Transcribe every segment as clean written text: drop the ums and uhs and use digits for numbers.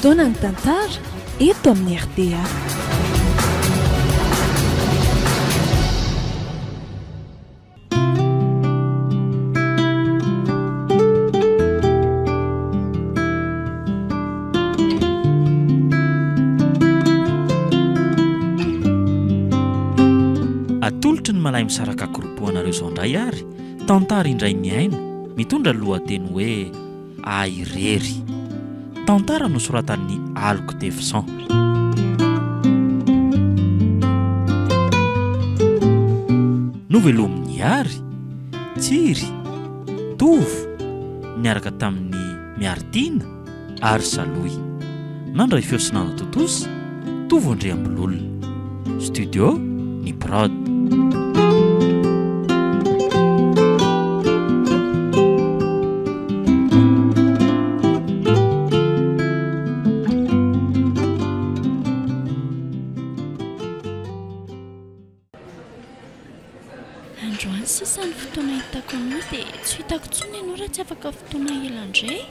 fotoana ny tantara eto amin'ny RTA. Atolotry ny malay misaraka koropoanareo izao indray ary tantara indray miaino mitondra lohateny hoe Airery. Tantara nosoratan'ny Alok Devsan. Novelomin'ny Ary, Tsiry, Tovo niaraka tamin'ny Miartina ary Saloy. Nandray feo sy nana totosa Tovo Andriambololona. Studio ny Prod. Androany sisa ny fotoana hitako aminao dia tsy hitako intsony ianao raha tsy afaka fotoana elandray.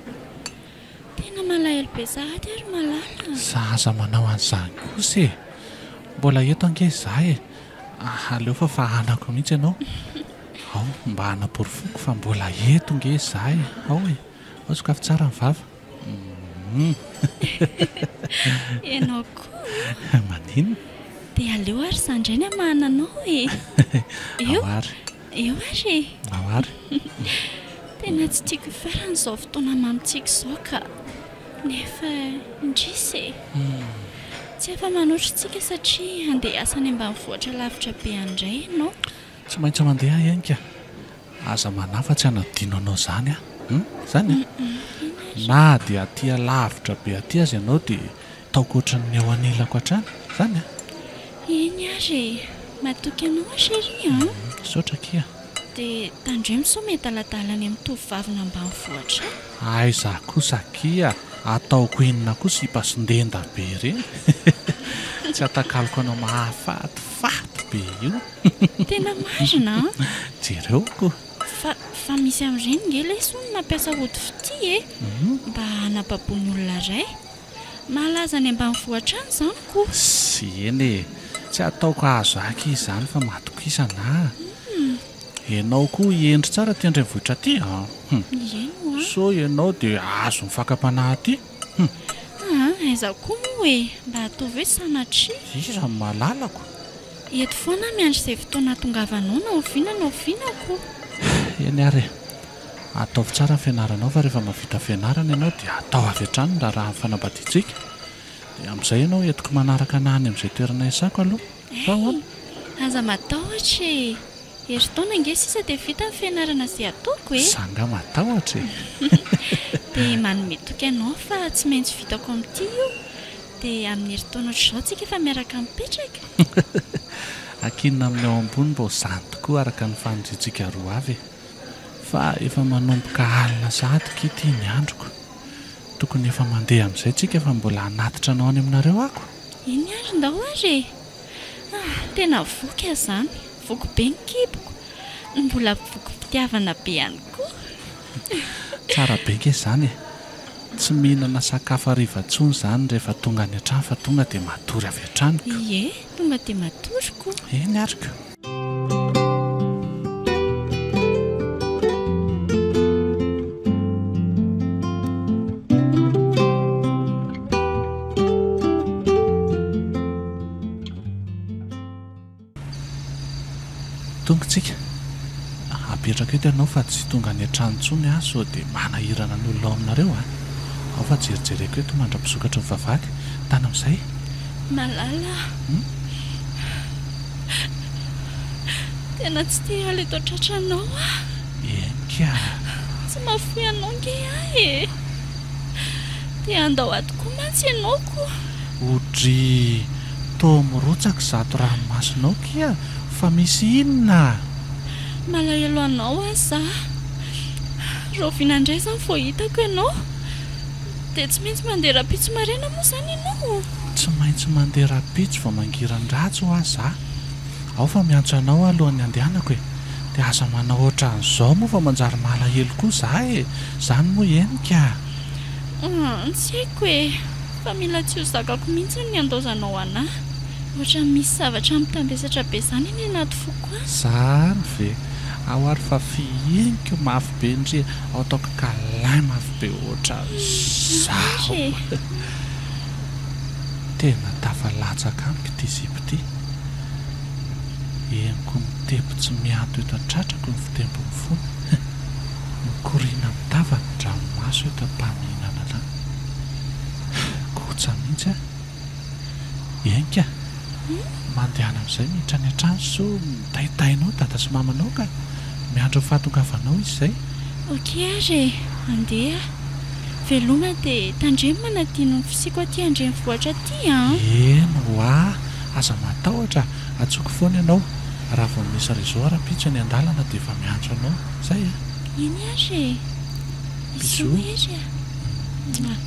Tena malahelo be sahady ary malala. Zaza manao an'izany kosa e. Mbola eto ange izaho e. Aleo fa fahanako mihitsy ianao. Ao, mba hanaporofoniko fa mbola eto nge izaho e. Ao e, ao sokafy tsara ny vava. Ianao koa. Maninona? Dia aleo ary sandray ny amahananao e. Eo? Eo ary e. Ao ary. Tena tsy tiako farany izao fotoana mamitsika izao ka nefa indrisy e. Tsy afa manotritsika satria andeha asa any ambanivohitra lavitra be andray ianao. Tsy maintsy mandeha enika. Aza manafa-tsy hanadino anao izany a. Izany a? Na dia aty lavitra be aty azy ianao dia taoko ohatran'ny eo anilako hatrany. Izany a? Eny ary matoky anao a chérie a. Saotra kia. Dia tandremo sao mety aladalany amin'ny tovovavina ambanivohitra. Aiza kosa kia. Ataoko inona kosa hipasindenda be ireny. Tsy atakaloko anao mahafatifaty be io. Tena marina a. Jereo koa. Fa misy amin'ireny nge ilay sony nampiasa hody fity e. Mba hanapabony olona iray. Malaza any ambanivohitra any izany koa. Sy eny e. Tsy ataoko azo aky izany fa matokisana. Ianao koa hiendry tsara ty andrenivohitra aty a. Eno a. So ianao dia azo mifakapanahy aty. Aiza koa moa e. Mba ataovy hoe sanatria. Iza malalako. Eto foana miandry izay fotoana hatongavanao na ovinako. Eny ary e. Ataovy tsara ny fianaranao fa rehefa mavita fianarana ianao dia atao avy hatrany raha ny fanambadiantsika. Dia amin'izay ianao entiko manaraka anahy any amin'izay toerana isako aloha. Fa hoana? Aza matahotra e. Herintaona nge sisa dia vita ny fianarana izay ataoko e. Zanga matahotra e. Dia manome toky ianao fa tsy maintsy vitako amin'ity io. Dia amin'ny herintaona ohatr'izao tsika efa miaraka mipetraka. Akinina amin'ny ao ambony mba ho zany tokoa araka ny fanondrintsika roa avy. Fa efa manomboka alina sahady ity ny androko. Tokony efa mandeha amin'izay tsika fa mbola hanatitra anao any aminareo ako. Iny ary ndao ary e. Tena voky azany. Voky be ny kiboko. Mbola voky mpitiavana be ihany koa. Tsara be nke izany e. Tsy mihinana sakafo hariva intsony izany rehefa tonga any an-trano fa tonga dia matory avy hatrany. Ie, tonga dia matory koa. Eny arika. Tongotsika. Apetraka eto ianao fa tsy tonga any an-trano intsony aho sao dia manahirana ny olona ao aminareo a. Ao fa jerijereko eto mandra-pisokatra ny vavaka. Tana amin'izay. Malala. Tena tsy tia ala eto an-tratranao a. Enka. Tsy mahafoy anao nge ahy e. Dia andao ato koa mantsy ianao koa. Odry. Toa mirotsaka zato ranomasonao kia. Fa misy inona? Malahelo anao a zaho. Rahovina indray izany vao hitako ianao. Dia tsy maintsy mandeha rapitso maraina moa izany ianao. Tsy maintsy mandeha rapitso vao mangiran-dratsy ho aho zaho. Ao fa miantso anao alohan'ny andehanako e. Dia asa manao ohatran'izao moa fa manjary malahelo koa zaho e. Izany moa enika. Tsy haiko e. fa mila tsy ho zakako mihitsy ny andaozanao anahy ohatra misy zavatra mitambesatra be izany ny anaty foko a zany ve ao ary fa fieniko mafy be indri ao ataoko kalay mafy be ohatra zaho tena tafalatsaka amiko ity zipo ity eniko mitebo tsy mianto eto an-tratrako ny fitembony fony mikorina mitava ny dranomaso eto ampaminana lahy kotsa mihitsy a enka mandehana amin'izay miditra ny an-trano so mitaitainao dada sy mamanao ka miandro fahatongavanao izy izay oke ary andeha veloma dia tandremana tiano ny fisiko aty andrenivohitra aty a eno a aza matahotra atsoko foana ianao raha vao misy resort-pitso ny an-dalana dia efa miandro anao zay a eny ary isoery a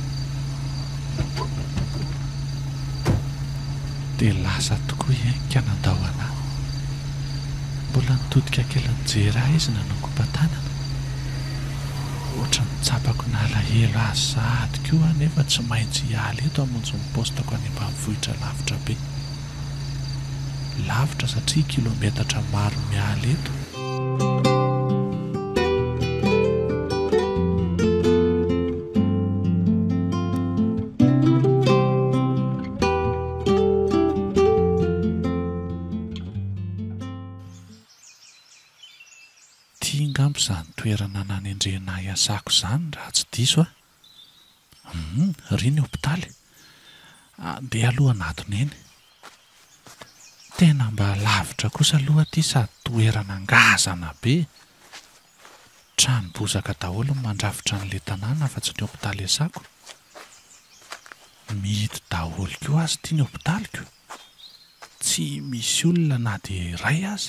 dia lasa tokoa enka nandao anahy mbola nitodika kelany jera izy nanonkom-patanana ohatra nitsapako nalahelo azy sady koa nefa tsy maintsy hialy eto hamonjy mipostako any ambanivohitra lavitra be lavitra satria kilometatra maro mialy eto izany toerana nanendrena iasako izany raha tsy diso a ry ny hopitaly andeha aloha anatony eny tena mba lavitra kosa aloha aty sady toerana ngazana be trano bozaka daholo ny mandrafitra n'le tanàna fa tsy ny hopitaly iasako mihity daholo koa azy ity ny hopitaliko tsy misy olona na dia iray azy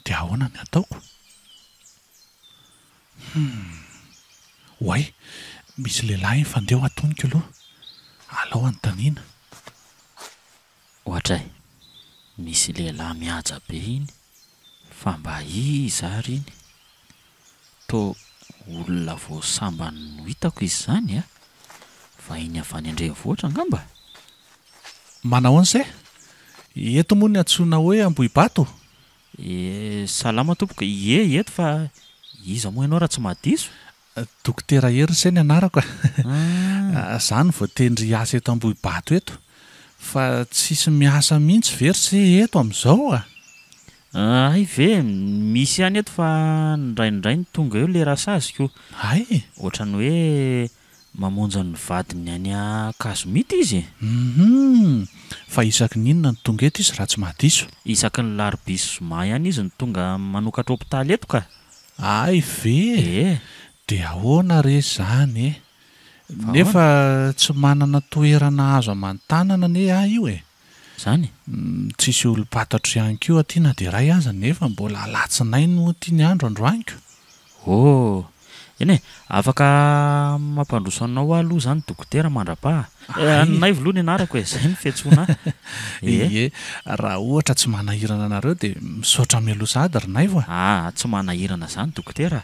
dia ahoana ny ataoko hoay misy lehilahy nyfandeho atoniko aloha alao antaniana ohatra misy lehilahy mihaja be iny fa mba iza ary iny to olona vao sambany no hitako izy zany a fa iny avy any andrenivohitra angamba manao an'izay eto moa ny antsoina hoe Ambohibato salama tompoka eto fa iza moa ianao raha tsy mahadiso dokotera hery izay ny anarako zany voatendry asa eto Ambohibato eto fa tsisy miasa mihitsy very se eto amin'izao ay ve misy ihany eto fa ndraindray ny tonga eo le rasaziko ay ohatrany hoe mamonja ny vadiny any Kazomity izy fa isaky ninona ny tonga eto izy raha tsy mahadiso isaky ny larobisy zoma ihany izy ny tonga manokatra hopitaly eto ka ay ve dia ahoana re zany nefa tsy manana toerana azo aman-tanana ne io zany tsisy olo-patatro ihany koa aty na dia ray aza nefa mbola alatsinay no tiany andro androaniko eny afaka mampandroso anao aloha zany dokotera mandrapaha nay voaloha ny anarako zay ny fiantsoana raha ohatra tsy manahirana anareo dia misaotra mialoha sady ry nay voa tsy manahirana zany dokotera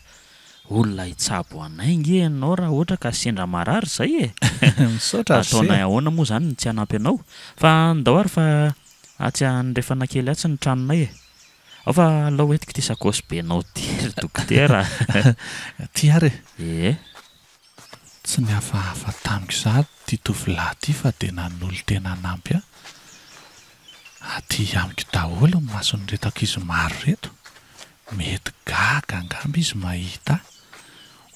olona hitsabo anay nge ianao raha ohatra ka sendra marary zay misaotra ataonay ahoana moa zany tsy hanampy anao fa ndao ary fa atsy anyrefana kely atsy ny tranonay ao fa alao etiko ty sakosy be anao tiry dokotera ty ary tsy ny hafahafa tamiko sady ty tovolahy ty fa dia nan'olo tena nampy aty amiko daholo ny masony retako izy maro reto mety gaga angamba izy mahita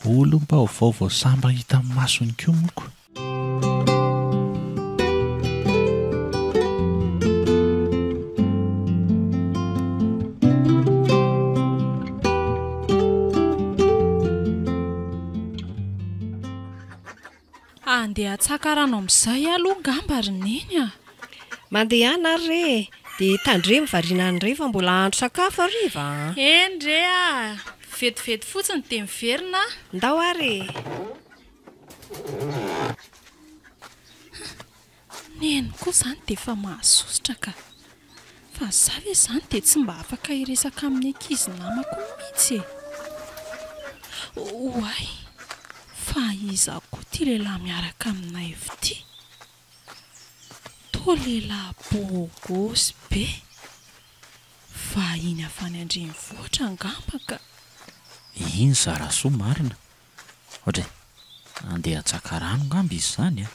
olo mba ho vaovao samba hita amin'ny masony koa moko andeha atsakarano amin'izay aloha ngamba ry neny mandehana re dia tandre mivariana ny rehefa mbola andro sakafo ariva endre vetivety fotsiny dia miverina ndao ary neny koa zany dia efa mahasositra ka fa zavy izany dia tsy mba afaka hiresaka amin'ny ankizy namako mihitsy hoay fa iza koa ity lehilahy miaraka aminay ity toa lehilahy bogosy be vahiny avy any andrenivohitra angamba ka iny Zarasoa marina ohatra andeha hatsaka rano ngamba izy zany a.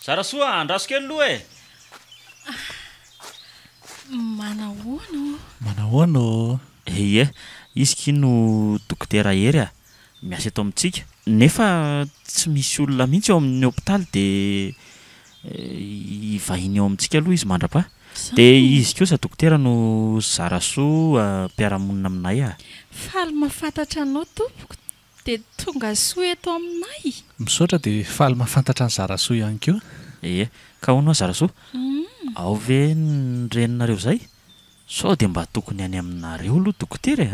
Zarasoa andraso kely aloha e. Manahoana Ie, izy kino dokotera hery a miasa eto amintsika nefa tsy misy olona mihitsy eo amin'ny hôpitaly de ivahiny eo amintsika aloha izy mandrapa de izy kosa dokotera no Zarasoa mpiara-monina aminay a. faly mahafantatra anao tompoko de tonga soa eto aminay. misaotra de faly mahafantatra ny Zarasoa ihany koa. Ie, ka hono Zarasoa ao ve ny reninareo zay sao de mba tokony any aminareo aloha dokotera e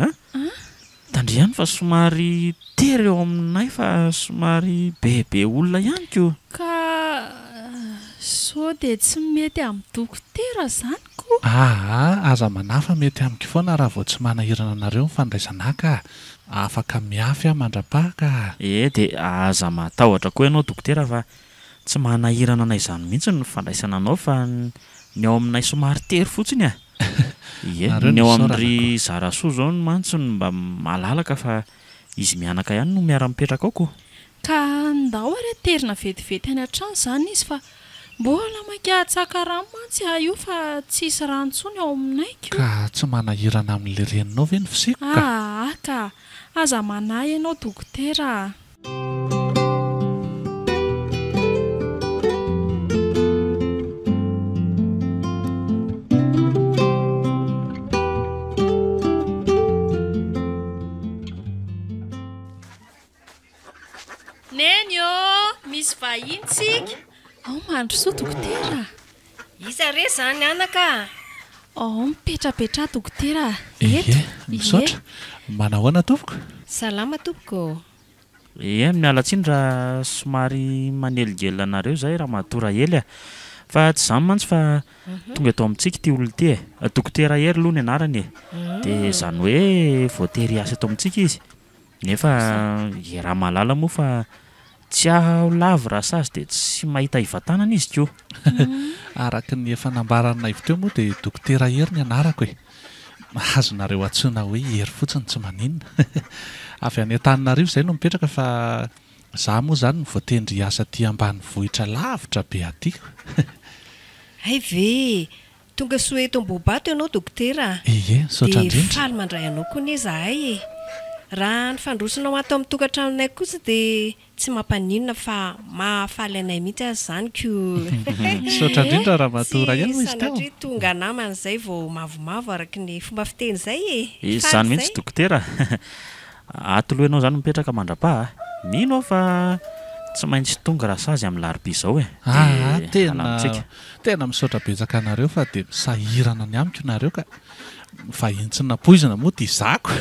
tandriany fa somary tery eo aminay fa somary bebe olona ihany ko ka sao de tsy mety amin'ny dokotera zany ko. Aza manafa mety amiko foana raha vao tsy manahirana anareo mifandraisana ka afaka miafy mandrapaka. De aza matahotra koa ianao dokotera fa tsy manahirana anay zany mihitsy ny fandraisana anao fa ny ao aminay somary tery fotsiny a. Ie, ny ao amin'ry Zarasoa zao no mantsy mba malalaka fa izy mianaka ihany no miara-mipetraka ao ko. Ka ndao ary terina vetivety any an-trano zany izy fa mbola mankatsaka rano mantsy io fa tsisy rano intsony ao aminay ko. Ka tsy manahirana amin'le reninao ve ny fisiko ka? Ka aza manahy ianao dokotera. Nenyo, misy vahintsika. Mandrosoa dokotera. Iza re zany anaka? Mipetrapetra dokotera. Misaotra. Manahoana tompoko? Salama tompoko. Miala tsiny raha somary maneligely anareo zay raha mahatora hely fa tsy zany mantsy fa tonga eto amintsika ty olona ty dokotera hery aloha ny anarany de zany hoe voatery asa eto amintsika izy nefa raha malala moa fa tsy aho lavo raha sazy de tsy mahita hivatanana izy ko. Araka ny efa nambaranay teo moa de dokotera hery ny anarako e. Azonareo antsoina hoe hery fotsiny tsy maninona. Avy any Antananarivo zay no mipetraka fa za moa zany voatendry asa ty ambanivohitra lavitra be aty. Hay ve tonga soa eto Ambohibato ianao dokotera? Misaotra indrindra. De faly mandray anao koa ne zahay e. Raha ny fandrosinao ato amin'ny tokantranonay kosa de tsy mampaninona fa mahafaly anay mihitsy azy zany ko. Misaotra indrindra raha mahatora ihany izy tao. Sanatria tonga namana zay vao mavomavo araky ny fomba fiteny zay e. Zany mihitsy dokotera. Atoloanao zany mipetraka mandrapa mino fa tsy maintsy tonga raha sazy amin'ny larobia zao e. Tena misaotra betsaka anareo fa de misahirana ny amiko nareo ka fahintsina poizina moa ty zako.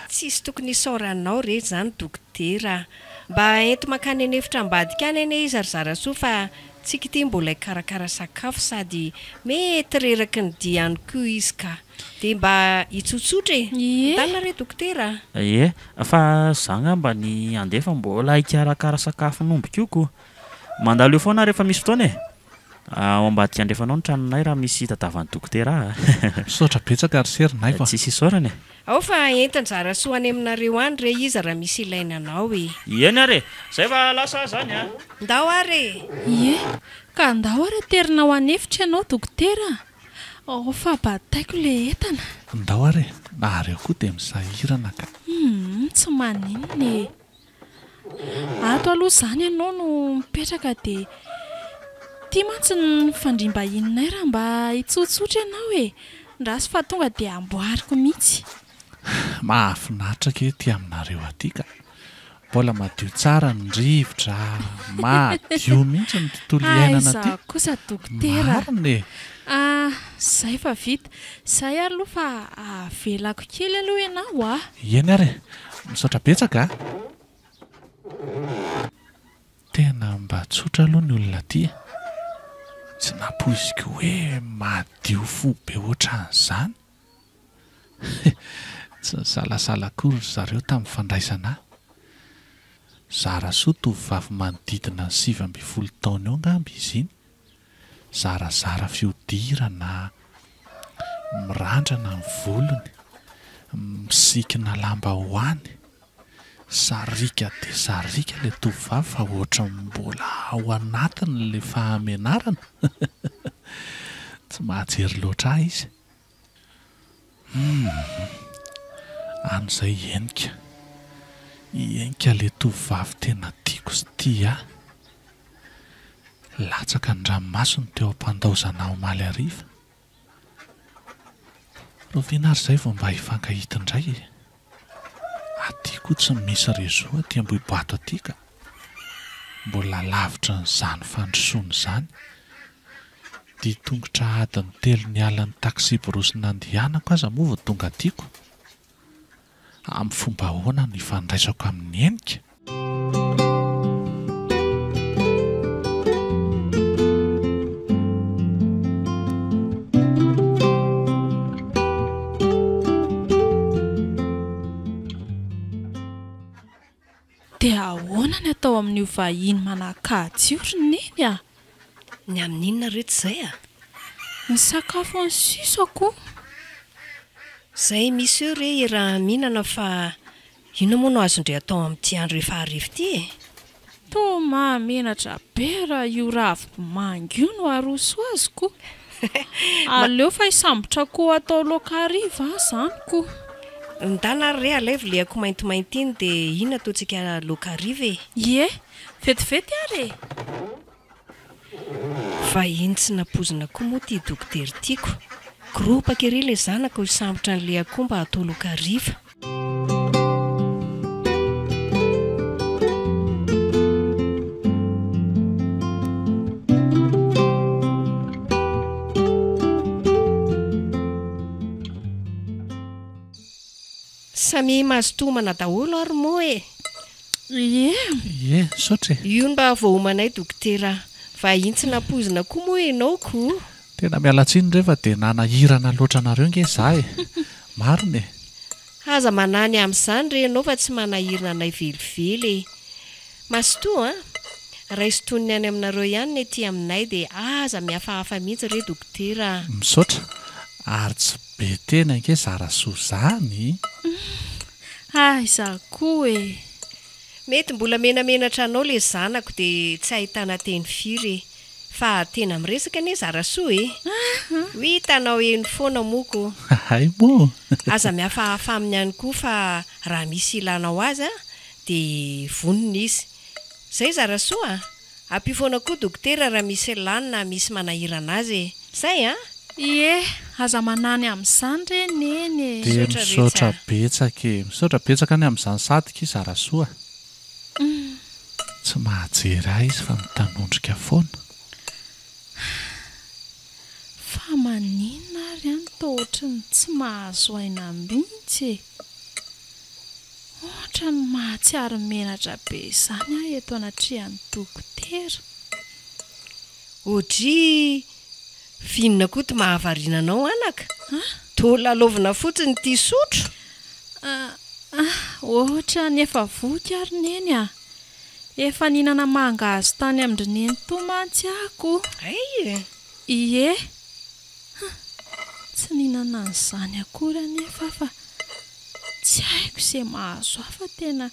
Tsisy tokony isaoranao re zany dokotera. Mba ento makany any efitra ambadika any ane izy Zarasoa fa tsika ty mbola ikarakara sakafo sady mety reraky ny diany koa izy ka. De mba hitsotsotra e. Dala re dokotera. Fa zanga mba ny andefa mbola hikarakara sakafo nombiko io ko. Mandalo eo foana rehefa misy fotoana e. Ao ambadika andrefanao ny tranonay raha misy tadavan'ny dokotera. Misaotra betsaka ary serinay fa tsisy isaorana e. Ao fa entiny Zarasoa any aminareo any re izy raha misy ilaina anao e. Eny are, zay fa lasa zany a. Ndao are. Ka ndao are terinao anefitra ianao dokotera. Fa bataiko le entana. Ndao are, nareo koa de misahirana ka. Tsy maninona e. Ato aloha zany ianao no mipetraka de ty mantsy ny fandrimbahininay raha mba hitsotsotra ianao e. Ndrasy fa tonga de amboariko mihitsy. Mahafinaritra ke ty aminareo aty ka. Mbola madio tsara ny rivotra, madio mihitsy ny tontolo iainana aty. Aiza kosa dokotera. Marina e. Zay fa vita. Zay aloha fa avelako kely aloha ianao Eny are, misaotra betsaka. Tena mba tsotra aloha ny olona aty. Tsy napoiziko hoe madio fo be ohatran'izany. Tsy salasala kory zareo tamin'ny fandraisana. Zarasoa tovovavy manodidina 7 taona eo ngamby izy iny. Zarazara fihodirana, mirandrana ny volony, misikina lambahoany, sarika dia sarika ilay tovovavy fa ohatra mbola ao anatiny ilay fahamenarana. Tsy mahajery loatra ahy izy. An'izay enika ilay tovovavy tena tiako sy tia ahy. Latsaka ny ranomasony teo am-pandaozana omaly hariva. Roviana ary izay vao mba hifankahita indray. Aty koa tsy misy réseau aty Ambohibato aty ka mbola lavitra n'izany fandrosoana izany. Dia tongotra adiny 3 niala ny taxi borosy nandehanako aza moa vao tonga atyko. Amin'ny fomba ahoana no ifandraisako amin'ny enika? Dia ahoana ny atao amin'io vahiny manakajy io ry neny a? Ny amin'inona rehetra izay a? Ny sakafo any sisako. Izay misy eo re raha mihinana fa ino moa no azondre atao amin'ity andro efa hariva ity e? Toa mahamenatra be raha io ravi-mangy io no aroso azoko. Aleo fa hisambotra koa atao laoka hariva izanyko. Ndana re alaivo le ako maintimainty iny dia ina ataontsika laoka hariva e? Ie, vetivety ary. Vahiny tsy napozina koa moa ty dokotera tiako. Gropaka ery ilay zanaka ho sambotra an'ilay akoho mba atao laoka hariva. Samy mazotomana daholo ary moa e? Ie, saotra e. Io mba voahomanay dokotera. Vahiny tsy napozina koa moa ianao ko. Tena miala tsiny rehefa dia nanahirana loatra anareo nge izaho e. Marina e. Aza manany amin'izany re ianao fa tsy manahirana anay velively e. Masotoa raisotoniny any aminareo ihany ny ety aminay dia aza mihafahafa mihitsy re dokotera. Misaotra. Ary tsy be tena nge Zarasoa izany. Izaho koa e. Mety mbola menamenatra anao ilay zanako dia tsy ahitana teny firy fa tena miresaka anie Zarasoa e. Ho hitanao eny foana moko. Hay moa. Aza mihafahafa aminy ihany koa fa raha misy ilanao azy dia vonona izy. Zay Zarasoa, ampifoana koa dokotera raha misy lanina misy manahirana azy. Zay a? Ie, aza manany amin'izany re neny. Dia misaotra betsaka e. Misaotra betsaka any amin'izany satika Zarasoa. Tsy mahajery ahy izy fa mitanondrika foana. Fa maninona ary any toa ohatrany tsy mahazo aina mihitsy e. Ohatra ny mahatsiaro menatra be izany aho eto anatrehan'ny dokotera. Ohatry vinona koa ty mahavariana anao anaka. Toa lalaovina fotsiny ty sotro. Ohatra ny efa voky ary neny a. Efa ninana mangahazo tany amin'dreneny toa mantsy ako. Ie. Tsy ninana an'izany akory anefa fa tsy haiko izay mahazo aho fa tena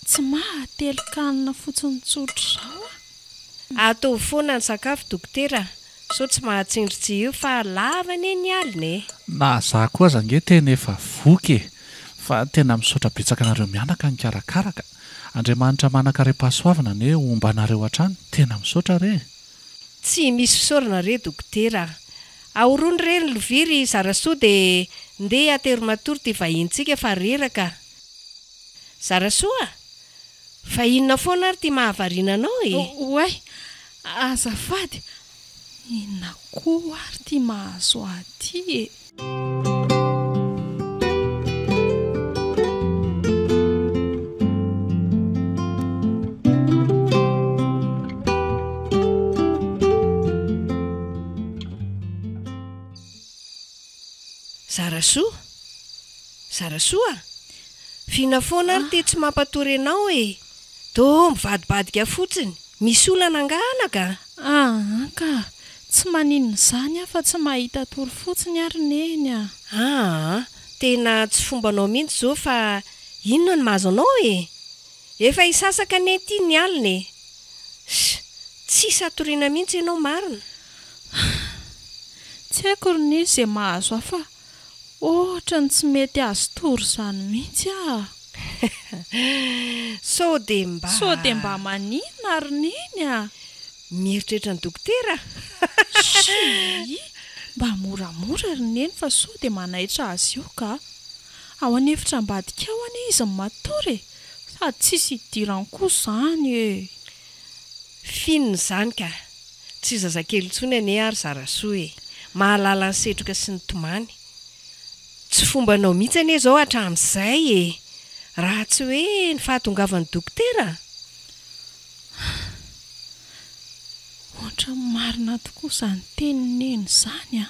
tsy mahatelokanina fotsiny tsotra izao a. Atao foana ny sakafo dokotera. So tsy mahatsindry io fa lava anie alina e. Na za koa aza nge tena efa voky e. Fa tena misaotra betsaka anareo mianaka ny karakaraka. Andriamanitra manakare-pahasoavana ne omba anareo hatrany. Tena misaotra re. Tsy misy fisaorana re dokotera. Ahorony re ny loviry Zarasoa dia ndeha aterimatory ty vahintsika fa reraka. Zarasoa, fa inona foana ary ty mahavariana anao e? Oay, azafady. Inona koa ary ty mahazo aty e? Zarasoa, fina foana ary ty tsy mampatory anao e. to mivadibadika fotsiny misy olana anganaka ka tsy maninona izany afa tsy mahita tory fotsiny ary neny tena tsy fombanao mihitsy zao fa inona ny mahazo anao efa isasaka ny ety ny alina tsy satoriana mihitsy ianao marina tsy haiko ry ny izay mahazo afa ohatra ny tsy mety azo tory izany mihitsy sao de mba maninona ary neny mieritrehitra ny dokotera mba moramora ry neny fa sao dia manaitra azy io ka ao anefitra ambadika ao anie izy matory sady tsisy idirany koa izany finony izany ka tsy zazakely intsony anie ary zarasoa mahalala ny setroka sy ny tomany tsy fombanao mihitsy anie izao hatramin'izay raha tsy hoe ny fahatongavan'ny dokotera ohatra marina tokoa izany tenineny izany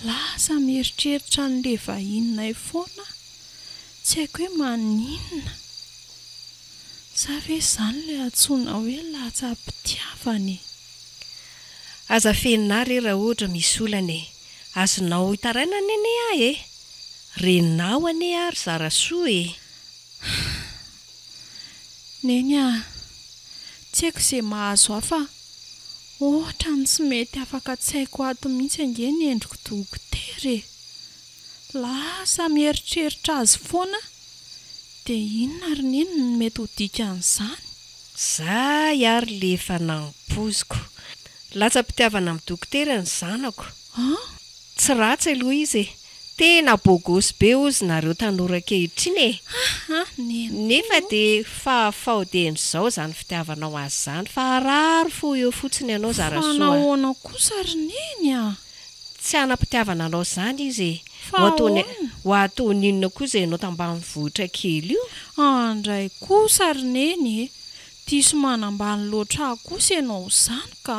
lasa mieritreritra n'le vahinonay foana tsy haiko hoe maninona sa ve izany ilay antsoina hoe latsa-pitiavany aza feninary raha ohatra misy olana azonao hitaraina ny ane reninao ane ary zarasoa neny tsy haiko izay mahazo afa ohatra ny tsy mety afaka tsy haiko ato mihitsy ange ny endriko dokotera lasa mieritreritra azy foana dia inona ary neny no mety ho dikan'izany zay ary le efa nampoziko latsa-pitiavana amin'ny dokotera ny zanako tsy ratsy aloha izy tena bogosy be ozy nareo tanora kehitriny nefa dia fahafaoden'izao izany fitiavanao azy izany fa arary fo eo fotsiny ianao zarasoa nahoana kosa ry neny tsy anam-pitiavana anao izany izy ho ataon'inona koa izay ianao tambanivohitra kely io andray kosa ry neny diso manambany loatra kosa ianao izany ka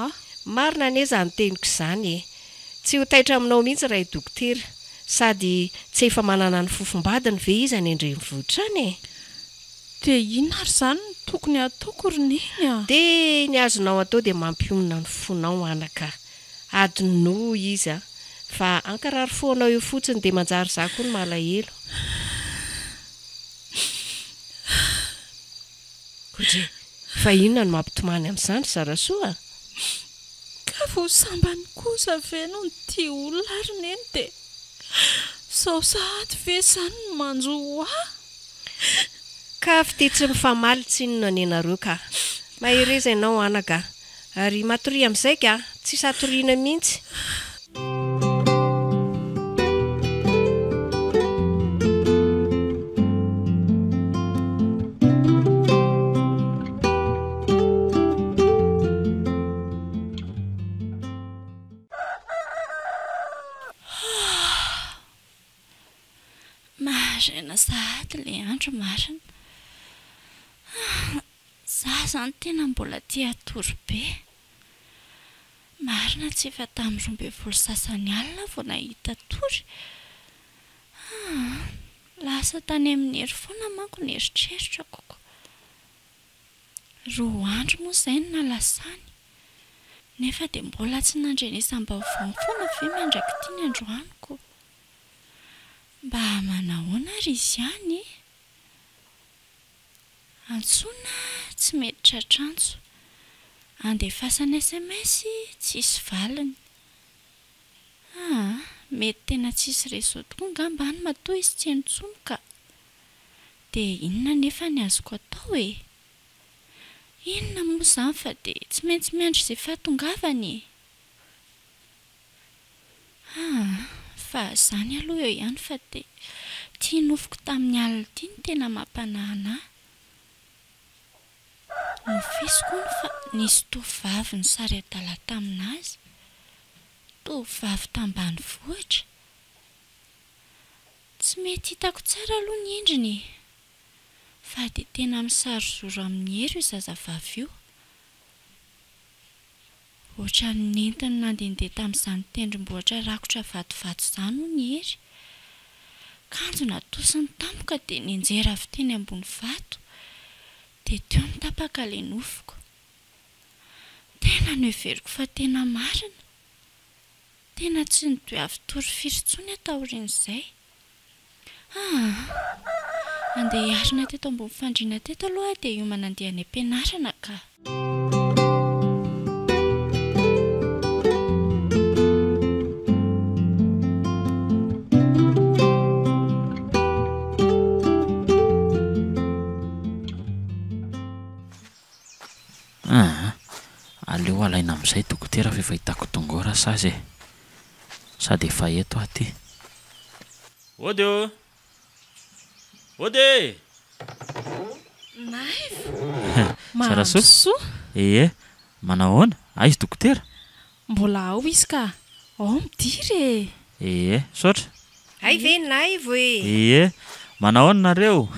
marina anie izany teniko izany tsy ho taitra aminao mihitsy raha dokotera sady tsy efa manana ny fofombadiny ve izy any andrenivohitra any dia inona ary izany no tokony ataoko ry neny dia ny azonao atao dia mampionona ny fonao anaka adino izy fa ankarary foanao eo fotsiny dia manjary za koa ny malahelo fa inona no mampitomany amin'izany zarasoa ka vo sambany kosa ve no ny tia olona ary neny dia sao sahady ve izany no manjo ka fity tsy mifamaly tsy inona ny anareo ka mahireza ianao anaka ary matoria amin'izay ka tsy satoriana mihitsy marina sahady ilay andro marina za izany tena mbola tia tory be marina tsy efa tamin'ny 12 sasany alina vao nahita tory lasa tany amin'ny hery foana manko ny eritreritra koko 2 andro moa izay no nalasany nefa dia mbola tsy nandrenesam-baovao foana ve mandraiky tiany androaniko mba manahoana ary izy ihany antsoina tsy mety tratrantso andefasana SMS tsisy valiny mety tena tsisy réseau tokoa ngambany matoa izy tsy nitsomoka dia inona nefa ny azoko atao inona moa izany fa dia tsy maintsy miandry izay fahatongavany fa izany aloha eo ihany fa dia tia nofoko tamin'ny alina ity ny tena mampanahana ny fisikoany fa nisy tovavy ny sary adala taminazy tovavy tambany vohitra tsy mety hitako tsara aloha ny endriny fa dia tena misarozoro amin'ny hery io zazavavy io ohatra ny nentiny nandehandeha tamin'izany tendrombohitra rakotra vatovato izany ho ny hery kanjo natosiny tampoka dia nianjera avy teny ambony vato dia teo mitapaka ilay nofoko. Tena noheveriko fa tena marina. Tena tsy nitoavy tory firy intsony ataorian'izay. Andeha hiarina teto ambony fandriana teto aloha dia hiomana andeha any am-pianarana ka. Aleo alaina amin'izay dokotera fa efa hitako tongora sazy e. Sady efa eto aty. Ody ô! Ody! Naivo! Sarasoa? Mamsoa! Manahoana? Aiza dokotera? Mbola ao izy ka. Ao midiry e. Saotra? Ay ve Naivo e! Manahoana nareo?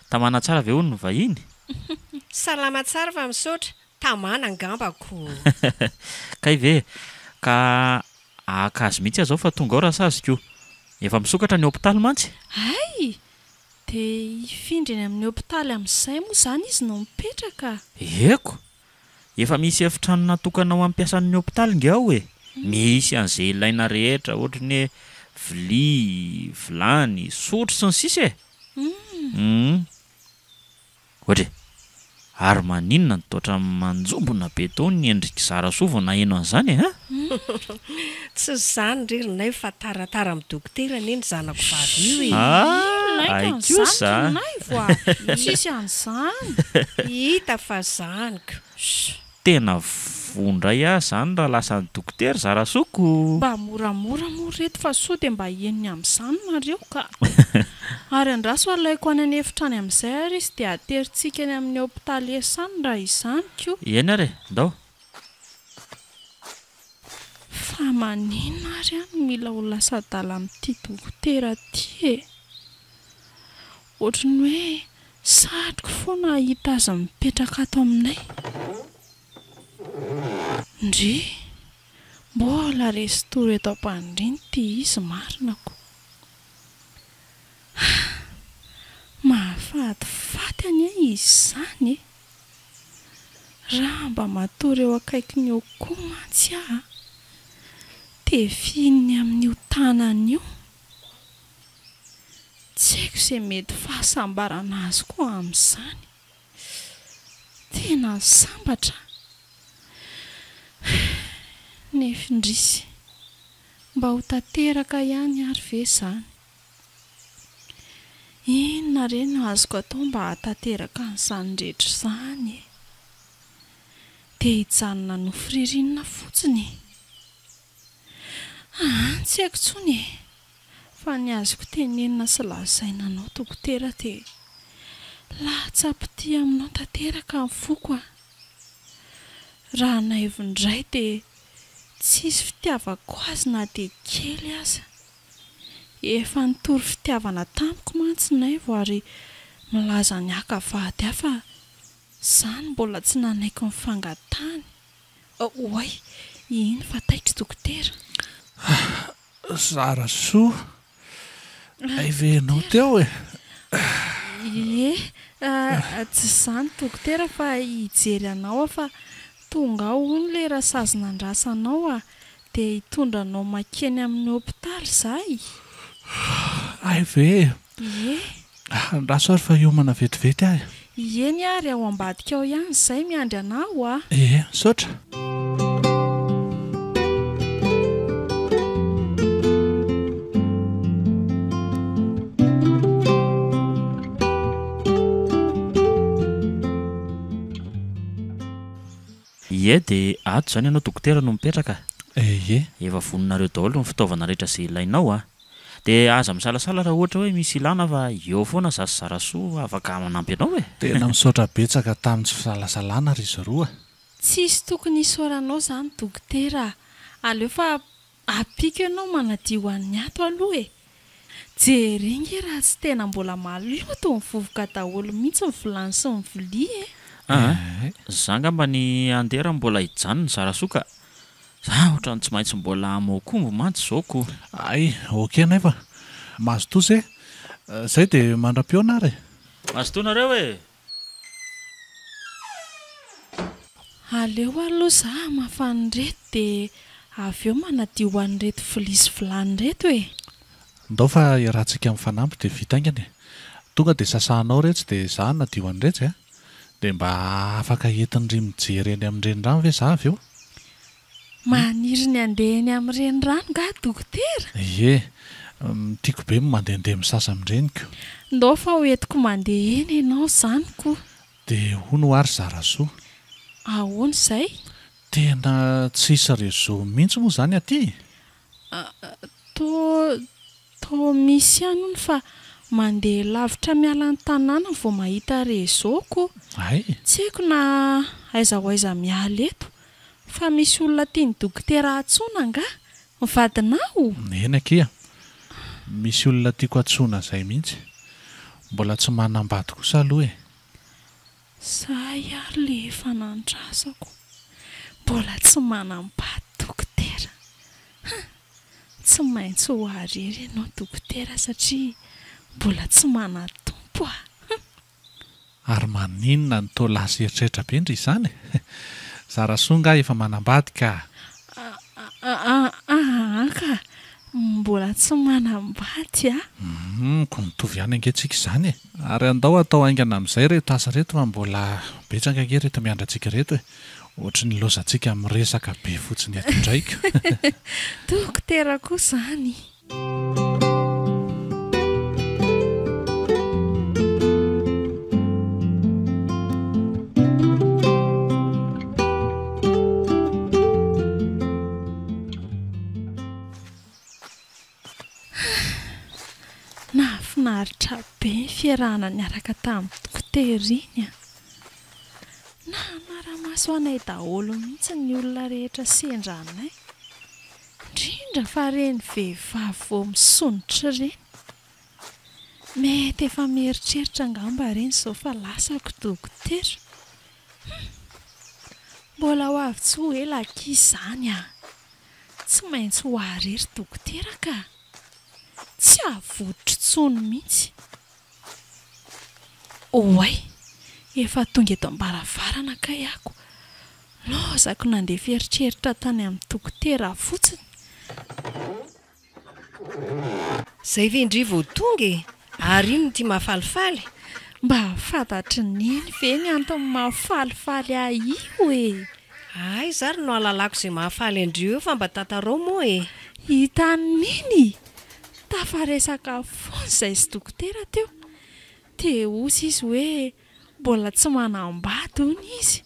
Tamana tsara ve hono no vahiny? Salama tsara fa misaotra. Tamana angambako. Kay ve? Ka akazo mihitsy aho zao fa tonga ao raha saziko. Efa misokatra ny hôpitaly mantsy? Ay! Dia hifindriny amin'ny hôpitaly amin'izay moa izany izy no mipetraka. Eko! Efa misy efitrano natokana ho ampiasan'ny hôpitaly nge ao e. Misy an'izay ilaina rehetra ohatra ny hoe vilia, vilany, sotro sy ny sisa e. Ohatra ary maninona ny toatra manjombona be tao ny endriky Zarasoa vao naheno an'izany e? Tsy izany rery Naivo fa taratara amin'ny dokotera anie ny zanako vavy io e. Aiko izany. Naivo sisy an'izany. Hita fa zaniko. Tena vondray aho izany raha lasa ny dokotera Zarasoako. Mba moramora moa reto fa sao dia mba henony amin'izany nareo ka. Ary andraso alaiko any efitrany amin'izay ary izy dia ateritsika any amin'ny hôpitaly esany raha izany koa. Eny ary ndao. Fa maninona ary any mila ho lasa adala amin'ity dokotera ity e. Ohatran'ny hoe satroko foana hahita azy mipetraka ato aminay. Ndry mbola resitoro eto am-pandriana ity izy marinako. Mahafatifaty any izy izany e. Raha mba matory eo akaikiny eo koa mantsy aho dia finony amin'io tanany io. Tsy haiko izay mety fahasambarana azy koa amin'izany. Tena sambatra. Nefindrisy mba ho tanteraka ihany ary ve izany. Inona re no azoko atao mba hatanteraka an'izany rehetra izany e. Dia hijanona nofiririnina fotsiny. Tsy haiko intsony e. Fa ny azoko tenenina sy lazaina anao dokotera dia latsa-pity aminao tanteraka ny foko a. Raha Naivo indray dia tsisy fitiavako azy na dia kely aza. Efa nitory fitiavana tamiko mantsy Naivo ary milaza ny hakavady aho fa izany mbola tsy nanaiko ny fangatany. Oay, iny fataitra dokotera. Zarasoa, aivenao teo e. Tsy izany dokotera fa hijery anao fa tonga ao hono ilay rasazy nandrasanao a dia hitondra anao makeny amin'ny hôpitaly izay. Ay ve? Andraso ary fa hiomana vetivety ahy. Eny ary ao ambadika ao ihany izay miandry anao a. Saotra. Dia ato izany ianao dokotera no mipetraka. Efa voninareo daholo ny fitaovana rehetra izay ilainao a. Dia aza misalasala raha ohatra hoe misy ilana fa eo foana zazy Zarasoa afaka manampy anao e. Tena misaotra betsaka tamin'ny tsy fisalasalana ry izy roa. Tsisy tokony hisaoranao izany dokotera. Aleo fa apiko ianao manadio ho an'ny ato aloha e. Jeringe raha tsy tena mbola maloto ny vovoka daholo mihitsy ny vilany sy ny vilia e. Zanga mba ny andera mbola hijanona Zarasoa ka za ohatrany tsy maintsy mbola amaokombo mantsy zaoko. Ay, okey nefa. Mazotoa izay. Izay dia mandram-peo ana ary. Mazotoa nareo e. aleo aloha za mafan'reto dia avy eo manadio ho an'reto filisy vilany reto e. Ndao fa iarahantsika amin'ny fanampy dia vitaingany. Tonga dia sasanao reto dia za nadio an'iretsy dia mba afaka entin'ry mijery eny amin'ireny rano ve za avy eo? Maniry ny andeha eny amin'ireny rano nga dokotera? Ie, tiako be mandehandeha misasa amin'ireniko. Ndao fa hoentiko mandeha eny ianao izany koa. Dia hono ary Zarasoa. Ahoana izay? Tena tsisy réseau mihitsy moa izany aty. Tô misy ihany hono fa mandeha lavitra miala ny tanàna vao mahita réseau-ko. Ay, Tsy haiko na aiza ho aiza miala eto. Fa misy olona tiany dokotera antsoina nga? Mivadinao? ena kia. Misy olona tiako antsoina izay mihitsy. Mbola tsy manambady kosa aloha e. Zahay ary le efa nandrasako. Mbola tsy manambady dokotera. Tsy maintsy ho ariry ianao dokotera satria mbola tsy manatompo a. Ary maninona ny toa lasa eritreritra be indry izany? Zarasoa nga efa manambady ka. Ka mbola tsy manambady a. Ko mitovy ihany angentsika izany e. Ary andao atao aingana amin'izay reto asa reto fa mbola betsaka ange reto miandratsika reto e. Ohatry ny lozantsika miresaka be fotsiny eto indraika. Dokotera koa izany. Nahafinaritra be ny fiarahana niaraka tamin'ny dokotera iny a. Naramaso anay daholo mihitsy ny olona rehetra sendra anay. Indrindra fa reny vehivavy vao misonitra ireny. Mety efa mieritreritra angamba ireny izao fa lasako dokotera. Mbola ho avy tsy ho ela ankizy izany a. Tsy maintsy ho ariry dokotera ka. Tsy avoditra intsony mihitsy. Oay, efa tonga eto ambaravarana kay ako. Lozako nandeha fieritreritra tany amin'ny dokotera fotsiny. Zay vendry vao tonga e. Ary ino ty mahafalifaly? Mba fantatry neny ve ny antony mahafalifaly ahy io e. Ay, zary no alalako izay mahafaly andreo fa mba tantarao moa e. Hitaniny? Tafaresaka foana izay sy dokotera teo. Te osy izy hoe mbola tsy manambady hono izy.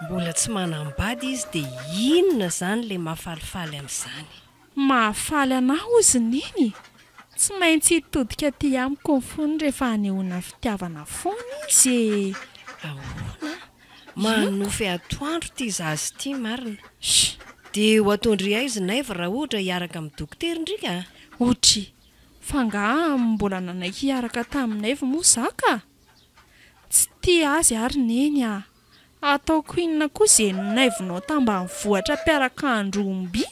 Mbola tsy manambady izy dia inona izany le mahafalifaly amin'izany? Mahafaly anahy ozy neny. Tsy maintsy hitodika aty amiko ny fony rehefa hanehoana fitiavana foana izy e. Ahoana? Manofy atoandro ty zazy ty marina. Shh, Dia ho ataondry aizy naivo raha ohatra hiaraka amin'ny dokotera indrika? Otry, fa nga mbola nanaiky hiaraka taminay moa zaka? Tsy tia azy ary neny a. Ataoko inona koa izay naivinao tambanivohitra mpiaraka andromby?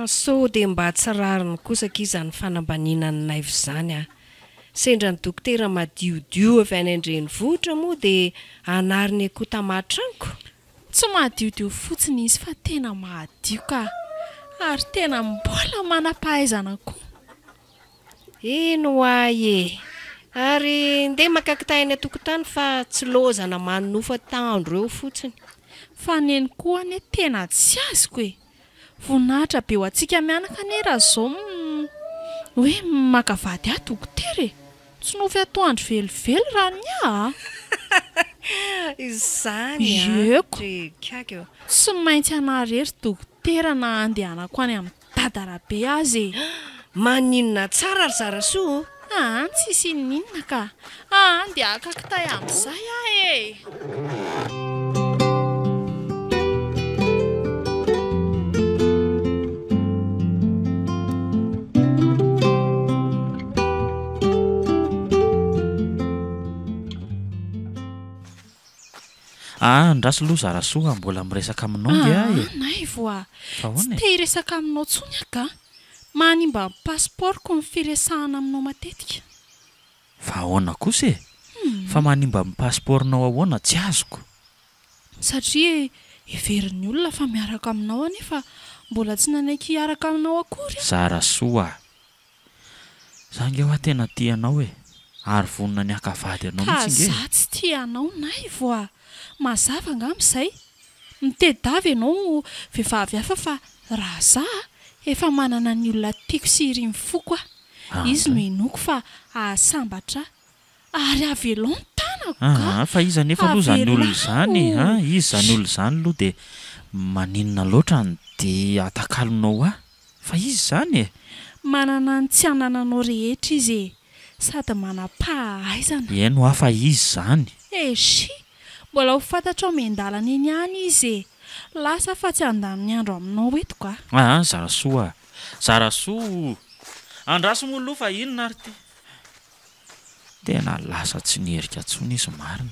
So dia mba tsy rariny kosa kizany fanambaniana ny naivo izany a. Sendra ny dokotera madiodio avy any an-drenivohitra moa dia anariny akoa tamatraniko. Tsy mahadiodio fotsiny izy fa tena mahadio ka. Ary tena mbola manam-pahaizana koa. Eno ahy e. Ary ndeha makakita eny an-tokotany fa tsy lozana manofa tandro eo fotsiny. Fa neny koa ane tena tsy azoko e. Voninahitra be ho antsika mianaka ane raha zao hoe makavady ahy dokotera e. Tsy nofy atoandro velively raha nia. Izany Yeko. Kaka. Tsy maintsy anarery dokotera na andehanako any amin'ny dadarabe azy e. Maninona tsara ry Zarasoa? Tsisy ninona ka. Andeha akakitay amin'izay ahy e. Ndraso aloha Zarasoa mbola miresaka aminao nge e. Naivo a. Fa Tsy ahoana e? te hiresaka aminao tsony aka. Manimba ny pasiporiko ny firesahana aminao matetika. Fa ahoana kosa e? fa manimba amin'ny pasipaorinao ahoana tsy azoko. Satria heverin'ny olona fa miaraka aminao anefa mbola tsy nanaiky hiaraka aminao akory. Zara soa. Zange tena tianao ary vonona ny akavady anao mihitsy nge. Za tsy tianao naivo a. Mazava ngam'izay. Mitedavy ianao vehivavy hafa fa raha za efa manana ny olona tiako sy iry mifoko a. Izy no inoko fa ahasambatra ary avelon tanako. Fa izy nefa aloha zany olona izany, izy zany olona izany aloha dia maninona loatra dia atakalonao fa izy zany manana ny tsy anananao rehetra izy sady manam-pahaizana. Eno fa izy zany. Eshi, mbola ho fantatrao mendalana eny any izy lasa fa tsy andany andro aminao eto ka. Zara soa. Zara soa. Andraso moa aloha fa inona ary ty. Tena lasa tsy nerika tsony izy marina.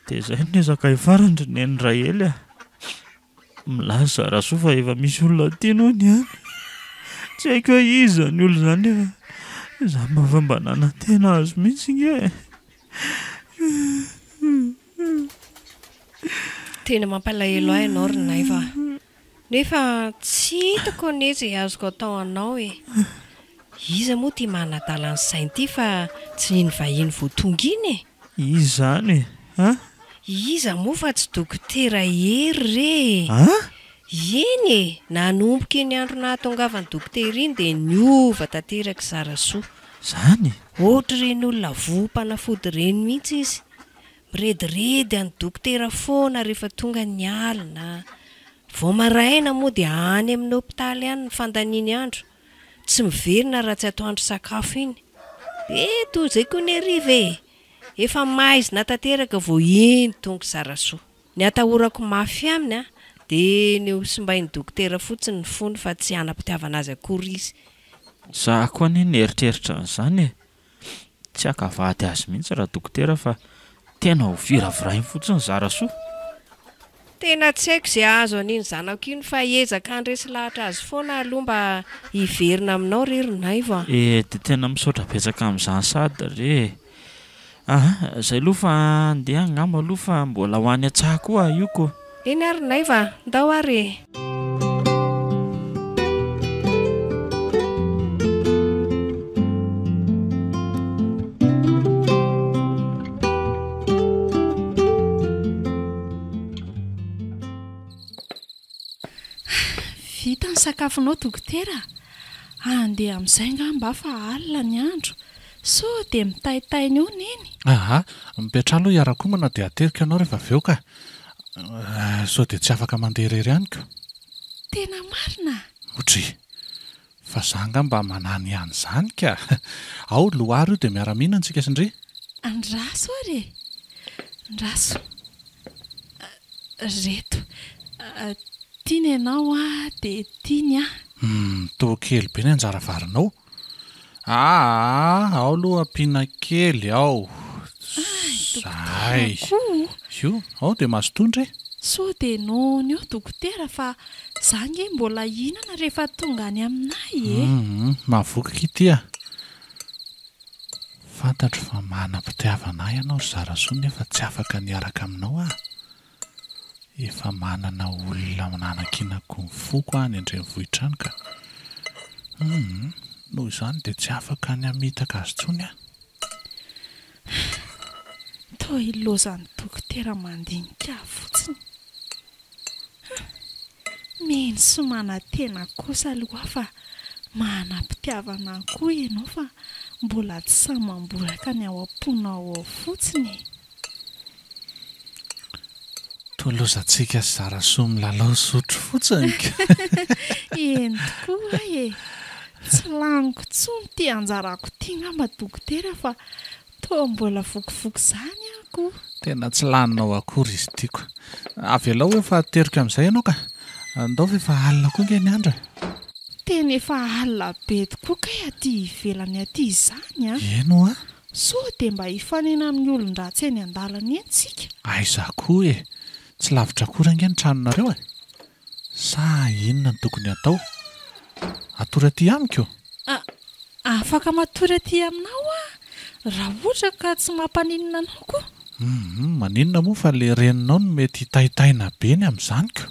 Dia izay ny zakay farandry ny Raely milaza Zara soa fa efa misy olona tianao ny any. Tsy haiko hoe iza ny olona zany za mafambanana tena azo mihitsy nge. Tena mampalahelo ahy ianao Rinaiva. Nefa tsy hitako ny izay azoko atao anao Iza moa ty manadala ny sainy ty fa tsy niny vahiny voatonga iny Izy zany Iza moa fa tsy dokotera hery Eny nanomboka ny andro nahatongavany dokotera iny dia niova tanteraka Zara soa. Zany? Ohatra ireny olona voam-panafody ireny mihitsy izy. Mirediredy any dokotera foana rehefa tonga ny alina. Vao maraina moa dia any amin'ny hopitaly any ny fandaniany andro. Tsy miverina raha tsy atoandro sakafo iny. Eto izay koa ny hariva efa maizina tanteraka vao eny tonga Zara soa. Ny atahorako mafy aminy dia ny simbain'ny dokotera fotsiny ny fony fa tsy anam-pitiavana azy akory izy. Za koa ny eritreritra an'izany tsy akavady azy mihitsy raha dokotera fa tena ho viravirainy fotsiny Zara soa. Tena tsy haiko izay azo an'iny zanako iny fa ezaka handresy lahatra azy foana aloha mba hiverina aminao ry Rinaiva. Dia tena misaotra betsaka amin'izany sady re. Izay aloha fa andeha angamba aloha fa mbola ho any an-tsaha koa io koa. Eny ary Rinaiva, ndao ary. Vita ny sakafonao dokotera. Andeha amin'izay ngamba fa alina ny andro. So dia mitahitaina eo neny. Mipetra aloha iarakomana dia aterika anao rehefa avy eo ka. So dia tsy afaka mandeha irery ihany ka. Tena marina. Otry, fa za ngamba manany ihany izany ka. Ao lohary io dia miara-mihina antsika sindry. Andraso ary. Andraso. Reto. Tiany ianao dia tiany Toa kely be ny anjara varinao. Ao aloha ampiana kely ao. Zay. Io, ao dia masotondra So dia nono eo dokotera fa za nge mbola hihinana rehefa tonga any aminay Mahavoky ity fantatro fa manam-pitiavana ianao Zara soa nefa tsy afaka niaraka aminao Efa manana olona mananankinako mifoko any andrenivohitra any ka. Noho izany dia tsy afaka ny hamitaka azy tsony Toa ilozan'ny dokotera mandinika fotsiny. Meny sy manantena kosa aloha fa manam-pitiavana koa ianao fa mbola tsy samy mamboraka ny ao am-ponao ao fotsiny. Tolozantsika Zara soa milalao sotro fotsiny. Eny tokoa tsy laniko tsony ty anjarako ty ngamba dokotera fa toa mbola vokivoky izany ako. Tena tsy laninao akory izy tiako. Avy alao efa aterika amin'izay ianao ka. Andao fa efa alina koa nge ny andro. Tena efa alina be tokoa ka aty ivelany aty izany Eno so dia mba hifanena amin'ny olon-dratsy eny an-dalana eny tsika. Aiza koa e, tsy lavitra koa ange ny tranonareo e. Sa inona no tokony atao? Atory aty amiko? Afaka matory aty aminao raha ohatra ka tsy mampaninona anao koa. Maninona moa fa le reninao no mety hitaitaina be ny amin'izanyko.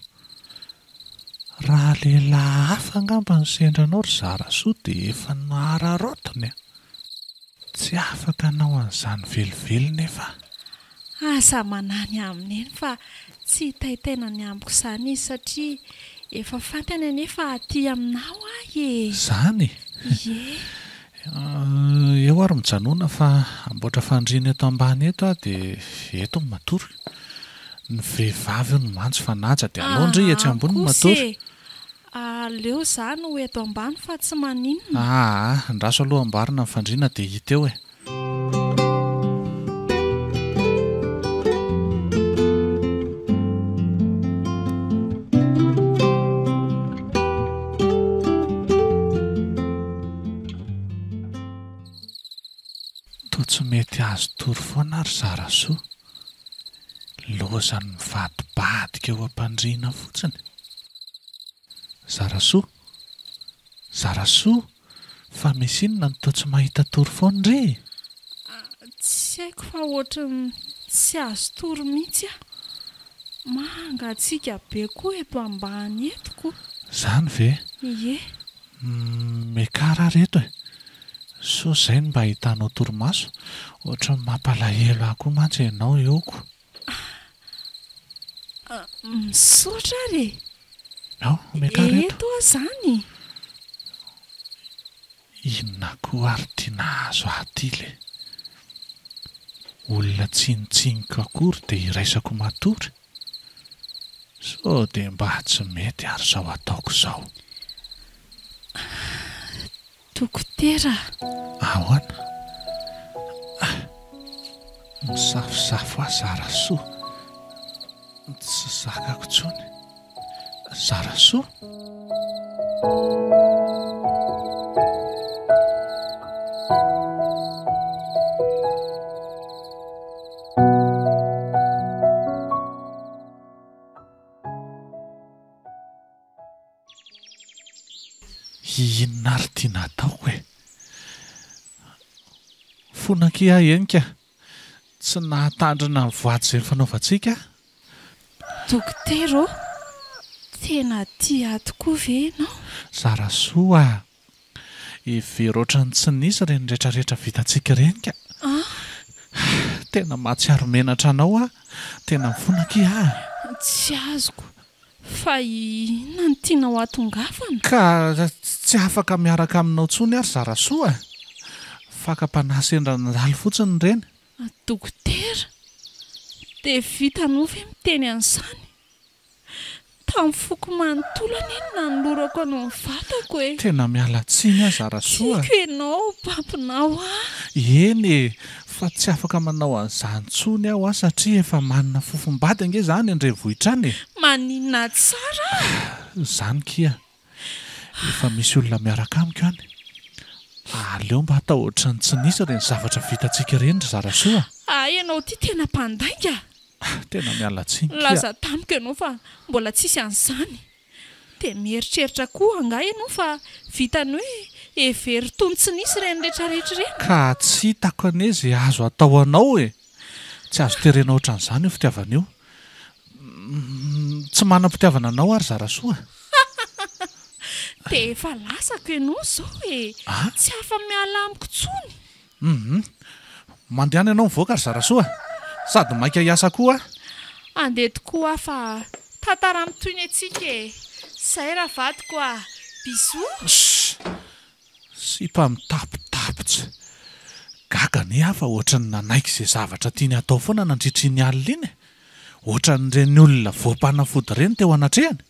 Raha lehilahy hafa angamba ny sendranao ry Zarasoa dia efa nahararotina. Tsy afaka anao an'izany velively nefa. Asa manany aminy eny fa tsy hitaitaina ny ambiko izany izy satria efa fantany anefa aty aminao e. Izany? Ie. Eo ary mijanona fa amboatra fandriana eto ambany eto dia eto ny matory. Ny vehivavy no mantsy fanaja dia anao ndry etsy ambony ny matory. Aleo izany ho eto ambany fa tsy maninona. Ndraso aloha ambarina ny fandriana dia hita eo e. Tsy mety azo tory foana ry Zarasoa. Lozany mivadibadika eo am-pandriana fotsiny. Zarasoa, fa misy inona no toa tsy mahita tory foana ry? Tsy haiko fa ohatrany tsy azo tory mihitsy mangatsiaka be koa eto ambany etoko. Izany ve? Ie. Mekara reto e. So izay no mba hitanao torimaso, ohatra mampalahelo aho koa mantsy ianao eoko. Misaotra ary. Meka reto. Eto izany. Inona koa ary tiana azo atile. Olona tsinitsinika akory dia iraisako matory. So dia mba tsy mety ary izao ataoko izao. Dokotera. Ahoana? Misafosafo aho Zarasoa. Tsy zakako intsony. Zarasoa? Inona ary tiana ataoko e? Fonaky ahy enika. Tsy nahatandrina ny voady izay fanaovantsika. Dokotera, tena tia tokoa ve ianao? Zarasoa, hevery ohatran'ny tsy nisy ireny rehetrarehetra vitantsika irenika. Tena mahatsiaro menatra anao tena mifonaky ahy. Tsy azoko. Fa inona no tianao hatongavana? Ka tsy afaka miaraka aminao intsony ary Zarasoa. Fakam-panahy sendran'andalo fotsiny ireny. Dokotera, dia vitanao ve miteny an'izany? Tamin'ny foko manontolana eny nanolorako anao ny vatako e. Tena miala tsiny aho Zarasoa. Tiako ianao, pampinao Eny, fa tsy afaka manao an'izany intsony aho satria efa manana fofombady ange izany andrenivohitra any. Maninona tsara? Izany kia. Efa misy olona miaraka amiko any. Aleo mba atao ohatrany tsy nisy ireny zavatra vitantsika ireny ry Zarasoa. Ianao ty tena mpandainga. Tena miala tsiny kia. Laza tamiko ianao fa mbola tsisy an'izany. Dia mieritreritra koa angaha ianao fa vitany hoe hevery tony tsy nisy ireny rehetrarehetra ireny. Ka tsy hitako anie izay azo atao anao e. Tsy azo terena ohatran'izany io fitiavana io. Tsy manam-pitiavana anao ary Zarasoa. Dia efa lasako ianao izao e. Tsy afa miala amiko intsony. Mandehana ianao mivoaka ry Zarasoa. Sady maika hiasa koa. Andeha tokoa fa tantara mitoy antsika e. Izay raha vadiko bisous. Sipa mitapitapitra. Gaga ny hafa ohatran'ny nanaiky izay zavatra tiany atao foana nandritry ny alina iny. Ohatran'ireny olona voapanafody ireny teo anatrehany.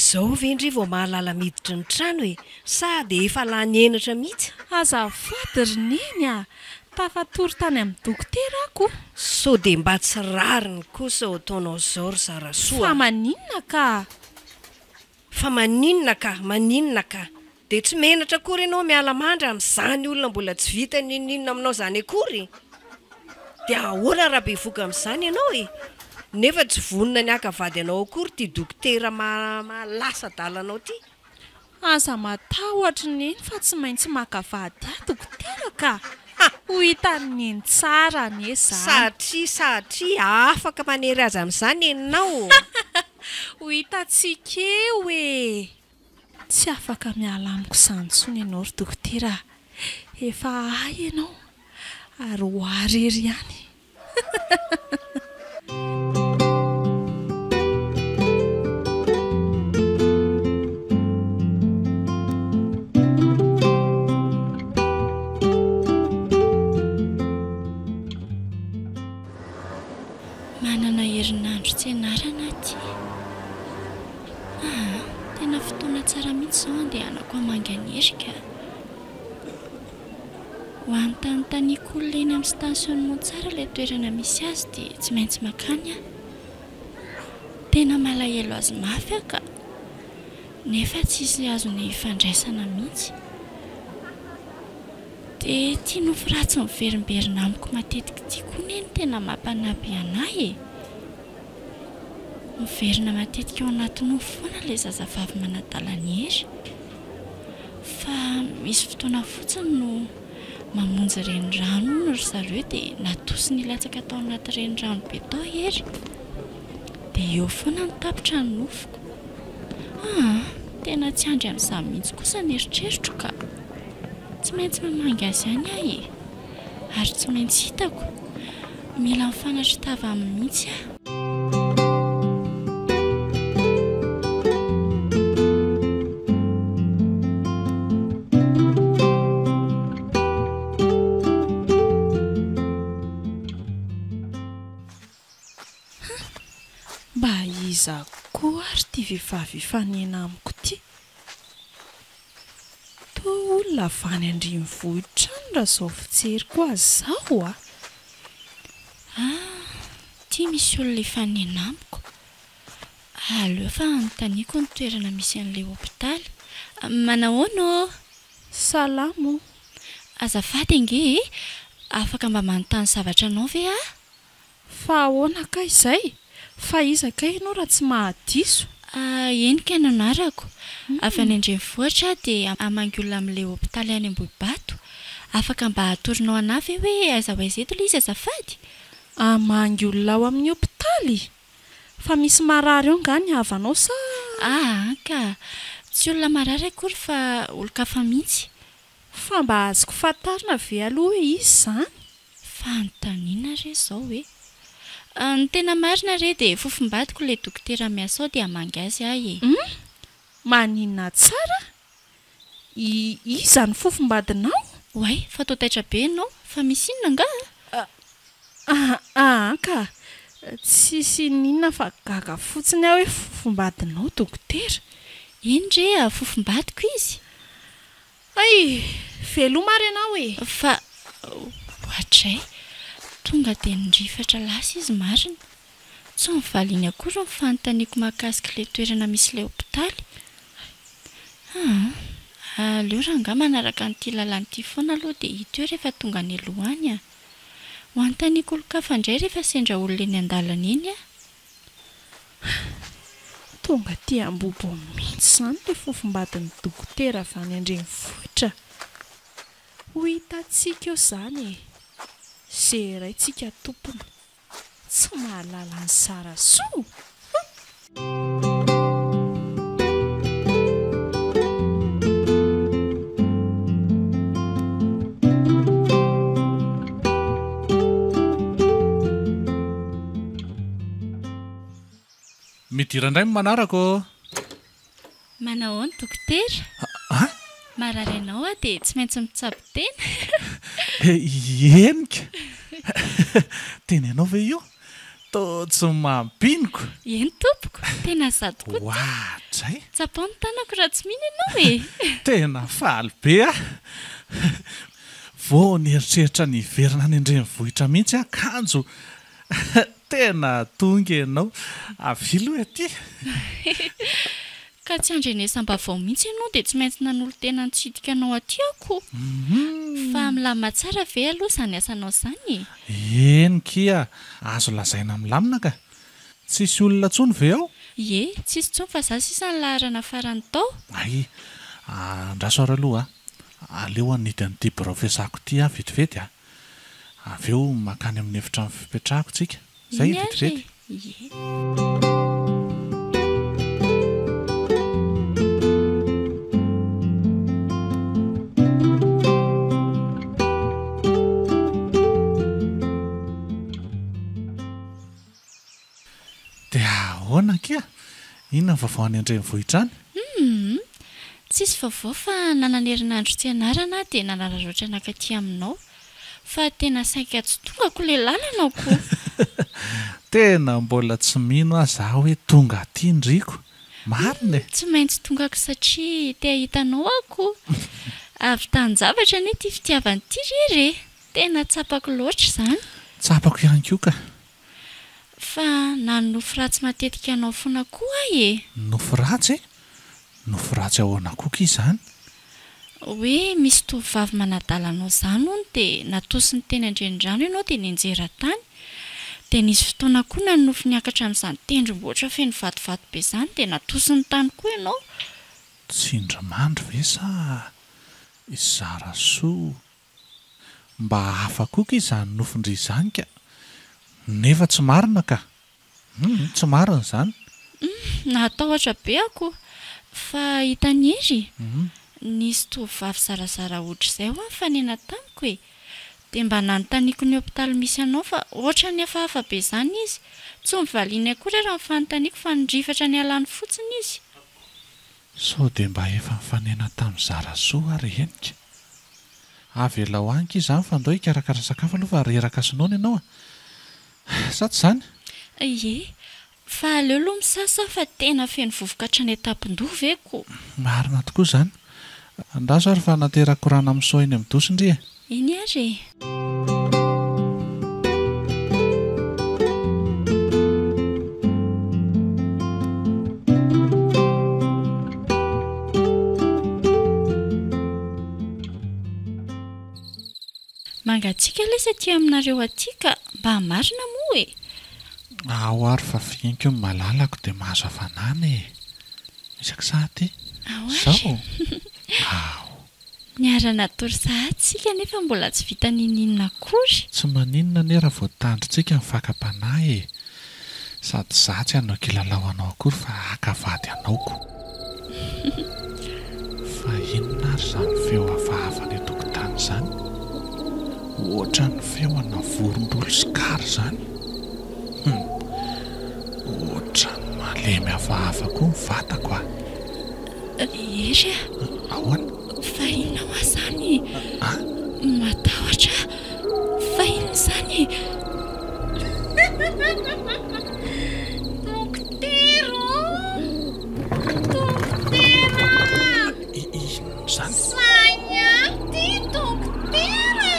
Izao vendry vao mahalala miditra ny trano e, sady efa lany enatra mihitsy. Azafady rineny a, tafatory tany amin'ny dokotera ako. So dia mba tsy rariny kosa ho ataonao izao ry Zarasoa. Fa maninona ka? Fa maninona ka? Dia tsy menatra akory ianao miala mandra amin'izany olona mbola tsy vita ninona aminao izany akory. Dia ahoana raha bevoka amin'izany ianao e? Nefa tsy vonona ny akavady anao akory ty dokotera malasa dalanao ty. Aza matahotra neny fa tsy maintsy makavady ahy dokotera ka. Ho hitan'ny tsara anie izany. Satria afaka manery azy amin'izany ianao. Ho hitantsika eo e. Tsy afaka miala amiko izany intsony ianao ry dokotera. Efa ahy ianao ary ho arery ihany. Manana herinandro tsy ianarana ty. Tena fotoana tsara mihitsy izao andehanako hamanganerika. Ho anontaniako olona eny amin'ny stationnement tsara ilay toerana misy azy dia tsy maintsy makany aho. Tena malahelo azy mafy aho ka. Nefa tsisy azony ifandraisana mihitsy. Dia tia nofo ratsy miverimberina amiko matetika tia koa neny tena mampanampy anahy e. Miverina matetika ao anaty nofo foana ilay zazavavy manadala ny hery. Fa misy fotoana fotsiny no mamonjy renirano no ry zareo dia natosiny ilatsaka tao anaty renirano be tao hery. Dia eo foana ny tapitra ny nofoko. Tena tsy andry amin'izany mihitsy kosa ny eritreritro ka. Tsy maintsy mamangy azy ihany aho e. Ary tsy maintsy hitako. Mila mifanatra tava aminy mihitsy aho. Mba iza koa ary ty vehivavy fanena amiko ty. Toa olona avany andrenivohitra any raha izao fitseriko azy izao a. Ty misy olona ifanena amiko. Aleo fa anontaniako ny toerana misy an'ilay hopitaly. Manahoana o? Salamo. Azafady ange afaka mba manontany zavatra anao ve a? Fa ahoana ka izay? Fa iza ka ianao raha tsy mahadiso? Enika ny anarako. Avy any andrenivohitra dia hamangy olona amin'ilay hopitaly any Ambohibato. Afaka mba hatorinao anahy ve hoe aiza ho aiza eto ilay izy azafady? Hamangy olona ao amin'ny hopitaly? Fa misy marary eo nga ny havanao sa? Ka tsy olona marary akory fa olon-kafa mihitsy. Fa mba azoko fantarina ve aloha hoe izy izany? Fanontaniana re izao hoe. Ny tena marina re dia fofombadiko ilay dokotera miasa ao dia hamangy azy ahy e. Maninona tsara? Iza ny fofombadinao? Way, fataotaitra be ianao, fa misy inona nga? Ka tsisy ninona fa gaga fotsiny aho hoe fofombadinao dokotera. Iny re fofombadiko izy. Ay, velomary ianao e. Fa ohatray tonga dia nirifatra lasa izy marina. Tsy mivaliany akory ny fanontaniako mahakasika ilay toerana misy ilay hopitaly. Aleo ranga manaraka an'ity lalàn'ity foana aloha dia hita eo rehefa tonga ny alohany a. Ho anontaniako olon-kafa indray rehefa sendra olona eny an-dalana eny a. Tonga ty ambobo mihitsy izany ilay fofombadin'ny dokotera avy any andrenivohitra. Ho hitantsika eo izany e. Zeraintsika tompony. Tsy mahalala ny Zarasoa. Midira indray ny manarako. Manahoana dokotera? Marary ianao dia tsy maintsy mitsabo tena. Enika. Tena ianao ve io? Toa tsy mampiniko. Eny tompoko, tena zato koa. zay tsapa ny tanako raha tsy mino ianao e. tena faly be a vo nieritreritra ny verina any andrenivohitra mihitsy akanjo tena tonga ianao avilo aty ka tsy andrenesam-bavao mihitsy ianao dia tsy maintsy nanolo tena nitsidika anao aty ako fa milama tsara ve aloha izany asanao izany eny kia azo lazaina milamina ka tsisy olona tsony ve ao ie tsisy tsony fa za sisa ny laharana farany tao ay andraso ara aloha aleo anidy an'ity birao fiasako ity vetivety avy eo makany amin'ny efitra ny fipetrahako tsika zay vetivety dia ahoana kia inona ny vaovao any andrenivohitra any tsisy vaovao fa nananerinandro tsy anarana dia nanararoatra nakaty aminao fa tena saika tsy tongako ilay lalana ko tena mbola tsy mino aho za hoe tonga aty ndriko marina tsy maintsy tongako satria te hitanao ako avy tanjavatra ny ty fitiavan'ity rery tena tsapako loatra izany tsapako ihany koa ka fa nanofo ratsy matetika anao foana koa e nofo ratsy ahoana koka izany hoe misy tovovavy manadala anao izany hony dia natosiny teny andrendrano ianao dia nianjera tany dia nisy fotoana koa nanofo niakatra amin'izany tendrombohitra feno vatovato be izany dia natosiny tany koa ianao tsindrimandry ve sa izara soa mba hafa koka izany nofondry izany ka nefa tsy marina ka tsy marina izany natahotra be ako fa hitanery nisy tovovavy zarazara ohatra izay ho any fanena tamiko e dia mba nanontaniako ny hopitaly misy anao fa ohatra ny hafahafa be izany izy tsy mivaliany akory raha mifanontaniako fa nindrifatra ny alany fotsiny izy sao dia mba efa mifanena tamin'ny zarasoa ary enika avy ela ho anka izany fa andao hikarakara sakafo aloha fa reraka sinoana ianao sa tsy izany ie fa aleo aloha misasa fa tena feno vovoka hatrany etapindoha ve ko marina tokoa izany andraso ary fa naterako rana amin'nysao eny amin'ny dosindry eny ary mangatsika lesa aty aminareo aty ka mba marina moa e ao ary fa fiainko ny malalako dia mahazo hafanana e isaka saty zao niarana tory sahatsika nefa mbola tsy vita nininona akory tsy maninona ne raha voatandritsika ny fakam-panahy e sady za tsy hanao kilalao anao akory fa hakavady anaoko fa inona ary izany feo hafahafa ny tokotany izany ohatra ny feona vorondolo sy kary izany ohatra ny malemy hafahafa koa ny vatako ery ahoana fa inona ho azany matahotra fa inona izany Doktero! Inona izany Saina ty doktera!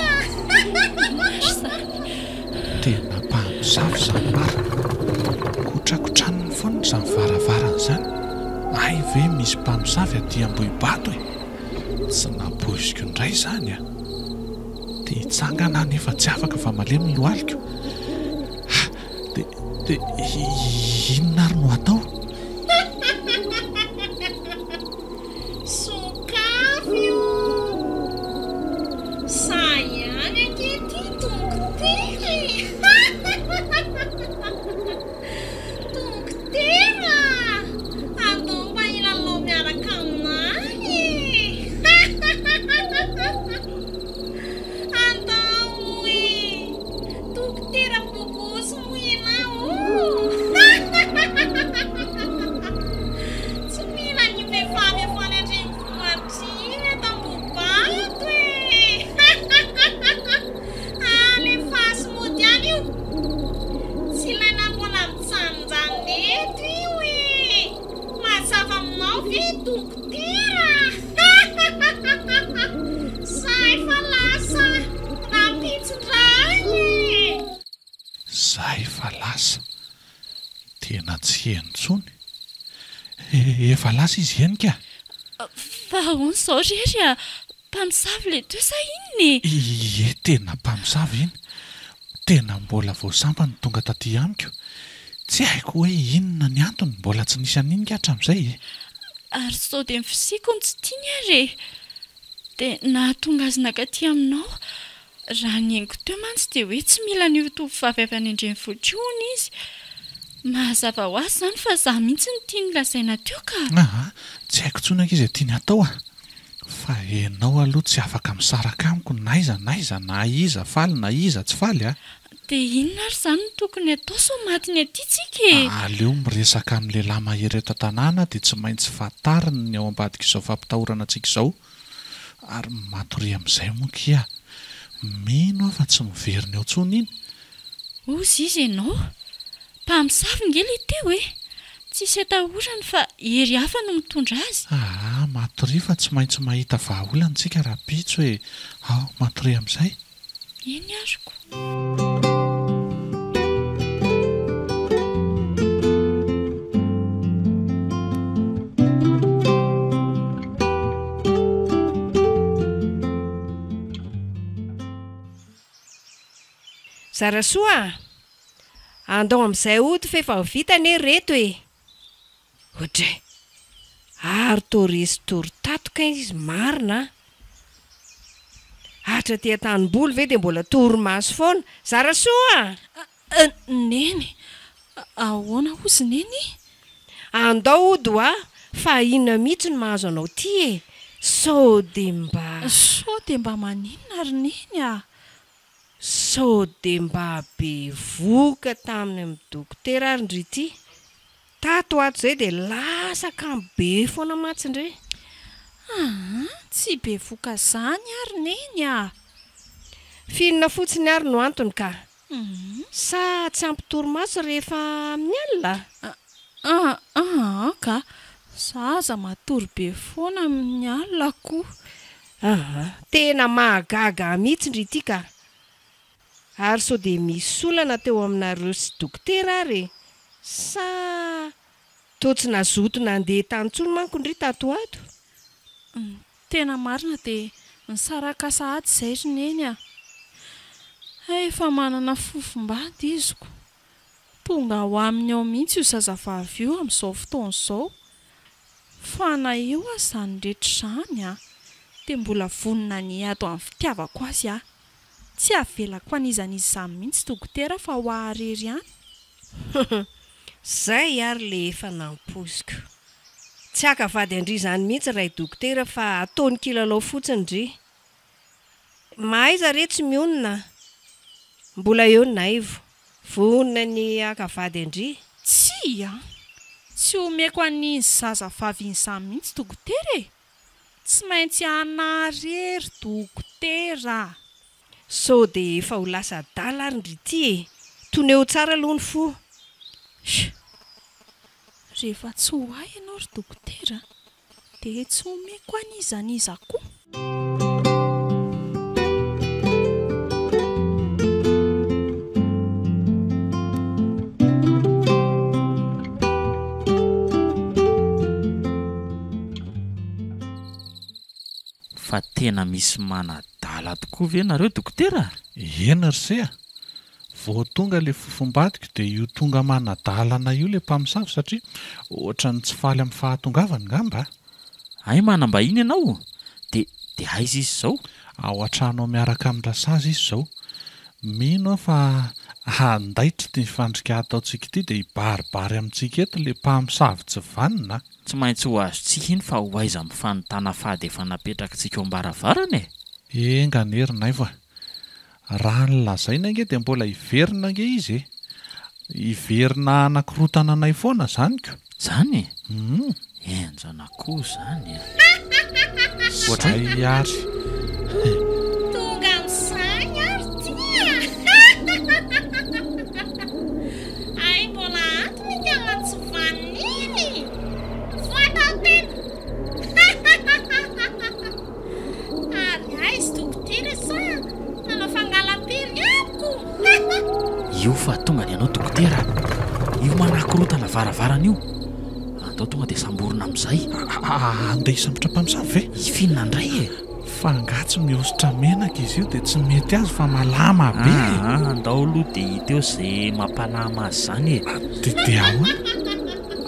tena mpamosavy izany marina kotrakotranony foana izany varavarana izany ay ve misy mpamosavy aty ambohibato e tsy napoiziko indray izany dia hitsangana nefa tsy afaka fa malemy ny lohaliko dia inona ary no atao Sokafio! Sayany ankety doktery! Doktera! Andao mba ilalao miaraka aminahy! Andao oe! Doktera bokosy mo ianao! tsy henontsony. Efa lasa izy enika. Fa ahoana izao rery a mpamosavy le toy sa inony? Tena mpamosavy iny. Tena mbola voasambany tonga taty amiko. Tsy haiko hoe inona ny antony mbola tsy nisy aninika hatramin'izay. Ary sao dia mifisiko ny tsy tiany ary. Dia nahatonga azy nakaty aminao. Raha ny haingo teo mantsy dia hoe tsy mila ny tovovavy avy any andrenivohitra hono izy. Mazava ho azy izany fa izaho mihitsy ny tiany lazaina teo ka. Tsy haiko tsony izy tiany atao a. Fa ianao aloha tsy afaka misaraka amiko na iza na iza faly na iza tsy faly a. Dia inona ary izany no tokony atao sao matiny aty tsika? Aleo miresaka amin'ny lehilahy mahery eto an-tanàna dia tsy maintsy fantariny ny ao ambadika izao fampitahorana antsika izao. Ary matory amin'izay moa kia. Mino aho fa tsy miverina eo tsony iny. Ozy izy ianao? Mpamosavy ngely teo e? Tsisy atahorany fa hery hafa no mitondra azy. Matory fa tsy maintsy mahita vahaolana tsika raha pitso hoe matory amin'izay. Eny azoko. Zarasoa, andao amin'izay ody fa efa vitany reto e. Ohatray, ary torisy toritatoka izy marina. Hatra tia tanimboly ve dia mbola torimaso foana. Zarasoa! Neny, ahoana ozy neny? Andao ody fa inona mihitsy no mahazo anao ty e. Sao dia mba maninona ary neny a? Sao dia mba be voka taminy amin'ny dokotera ary ndry ty. Tato ato izay dia lasa kamo be foana matsindre. Tsy be voka izany ary neny a. Finona fotsiny ary no antony ka. Sa tsy ampy-torimaso rehefa amin'ny alina? Ka zaza matory be foana amin'ny alina koa. Tena mahagaga mihitsy ndry ty ka. Ary sao dia misy olana teo aminareo sy dokotera ary. Sa toa tsy nazoto nandeha tany tsony manko ndry tato ato. Tena marina dia nisaraka sahady izay ry neny a. Efa manana fofom-bady iziko. Tonga ho aminy ao mihitsy io zazavavy io amin'izao fotoana izao. Fa na eo azy izany rehetra izany a. Dia mbola vonona ny ato amin'ny fitiavako azy a. Tsy avelako an'izan'izy izany mihitsy dokotera fa ho aharery ihany. Zay ary le efa nampoziko. Tsy hakavady andry izany mihitsy ray dokotera fa ataony kilalao fotsiny ndry. Mahaiza re tsy mionona. Mbola eo ny naivo. Vonona ny hakavady andry. Tsy omeko an'iny zazavavy izany mihitsy dokotera e. Tsy maintsy anarery dokotera. Sao dia efa ho lasa adala ary ndry ty e. Toneo tsara aloha ny fo. Rehefa tsy ho ahy ianao ry dokotera dia tsy omeko an'izaniza koa. Fa tena misy manadala tokoa ve nareo dokotera? Ena ry se a. Vao tonga le fofombadiko dia io tonga manadalana io le mpamosavy satria ohatra ny tsy faly amin'ny fahatongavany ngamba. Ay manambahiny ianao. Dia aiza izy izao? Ao an-trano miaraka amin'ny rasazy izy izao. Mino fa handaitra ty fandrika ataontsika ity dia hibaribary amintsika eto le mpamosavy tsy vanina. Tsy maintsy ho azo tsika iny fa ho aiza amin'ny fanontana fady efa napetrakantsika ao ambaravarana e. Enganery naivo a. Raha ny lazaina ange dia mbola hiverina ange izy e. Hiverina anakirotana anay foana izany ko. Izany? Enjana koa izany e. Ohatray ary. Tonga amin'izany ary tia. Ay mbola ato ny tena tsy vaniny. Fantatena. Ary aiza dokotera sa nanao fangalam-pery amiko. Io fa tonga ny ianao dokotera. io manakirotana varavarana io andao tonga dia samborina amin'izay andeha hisambotra mpamosavy ve ifinina indray e fangatsy mihosotra menaka izy io dia tsy mety azy fa malama be andao aloha dia hita eo izay mampalama azy izany e dia ahoana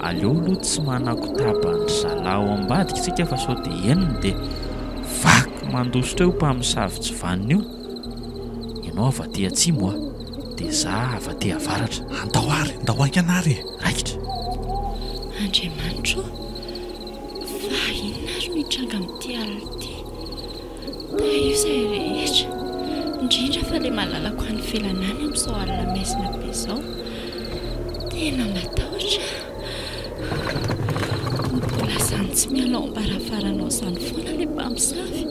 aleo aloha tsy manakotaba ny zalao ambadika tsika fa sao dia eniny dia vaky mandositra eo mpamosavy tsy vanina io ianao avaty atsimo a dia za avaty avaratra andao aingana ary raikitra Andriamanitro fa inona ary mitranga amin'ity alina ity da io izay rehetra indrindra fa ilay malalako any felanany amin'izao alina maizina be izao tena matahotra mbola zany tsy mialao ambarafaranao izany foana ilay mpamosavy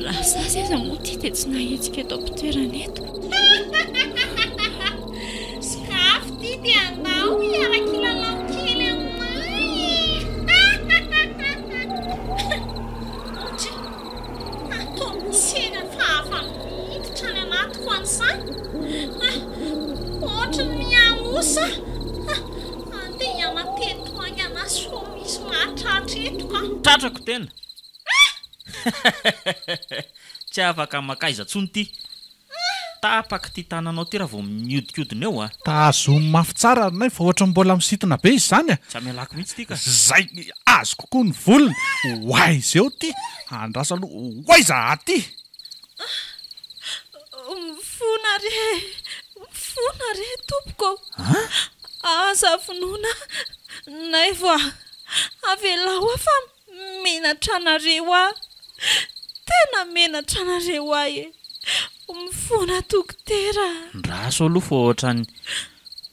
raha zaza izy moa ity dia tsy nahitsika eto am-pitoerana eto sakafo ty dia andao iarakilalao kely aminay atao misena fa afa miditra ny anatiko an'izany ohatra ny miamosa andeha ianateto any ana so misy mahatratra eto ka tratrako tena tsy afaka makaiza tsony ity tapaka ty tananao ty raha vao miodikodina eo a tazomy mafy tsara arinay fa ohatra mbola misitona be izy zany a tsy amelako mihitsy ty ka zay azo kokoa ny volony hoaiza eo ty andrasa aloha hoaiza aty mifona re tompoko aza finoana nay vo avelao a fa menatra anareo a tena menatra anareo a e mifona dokotera ndraso aloha fa ohatrany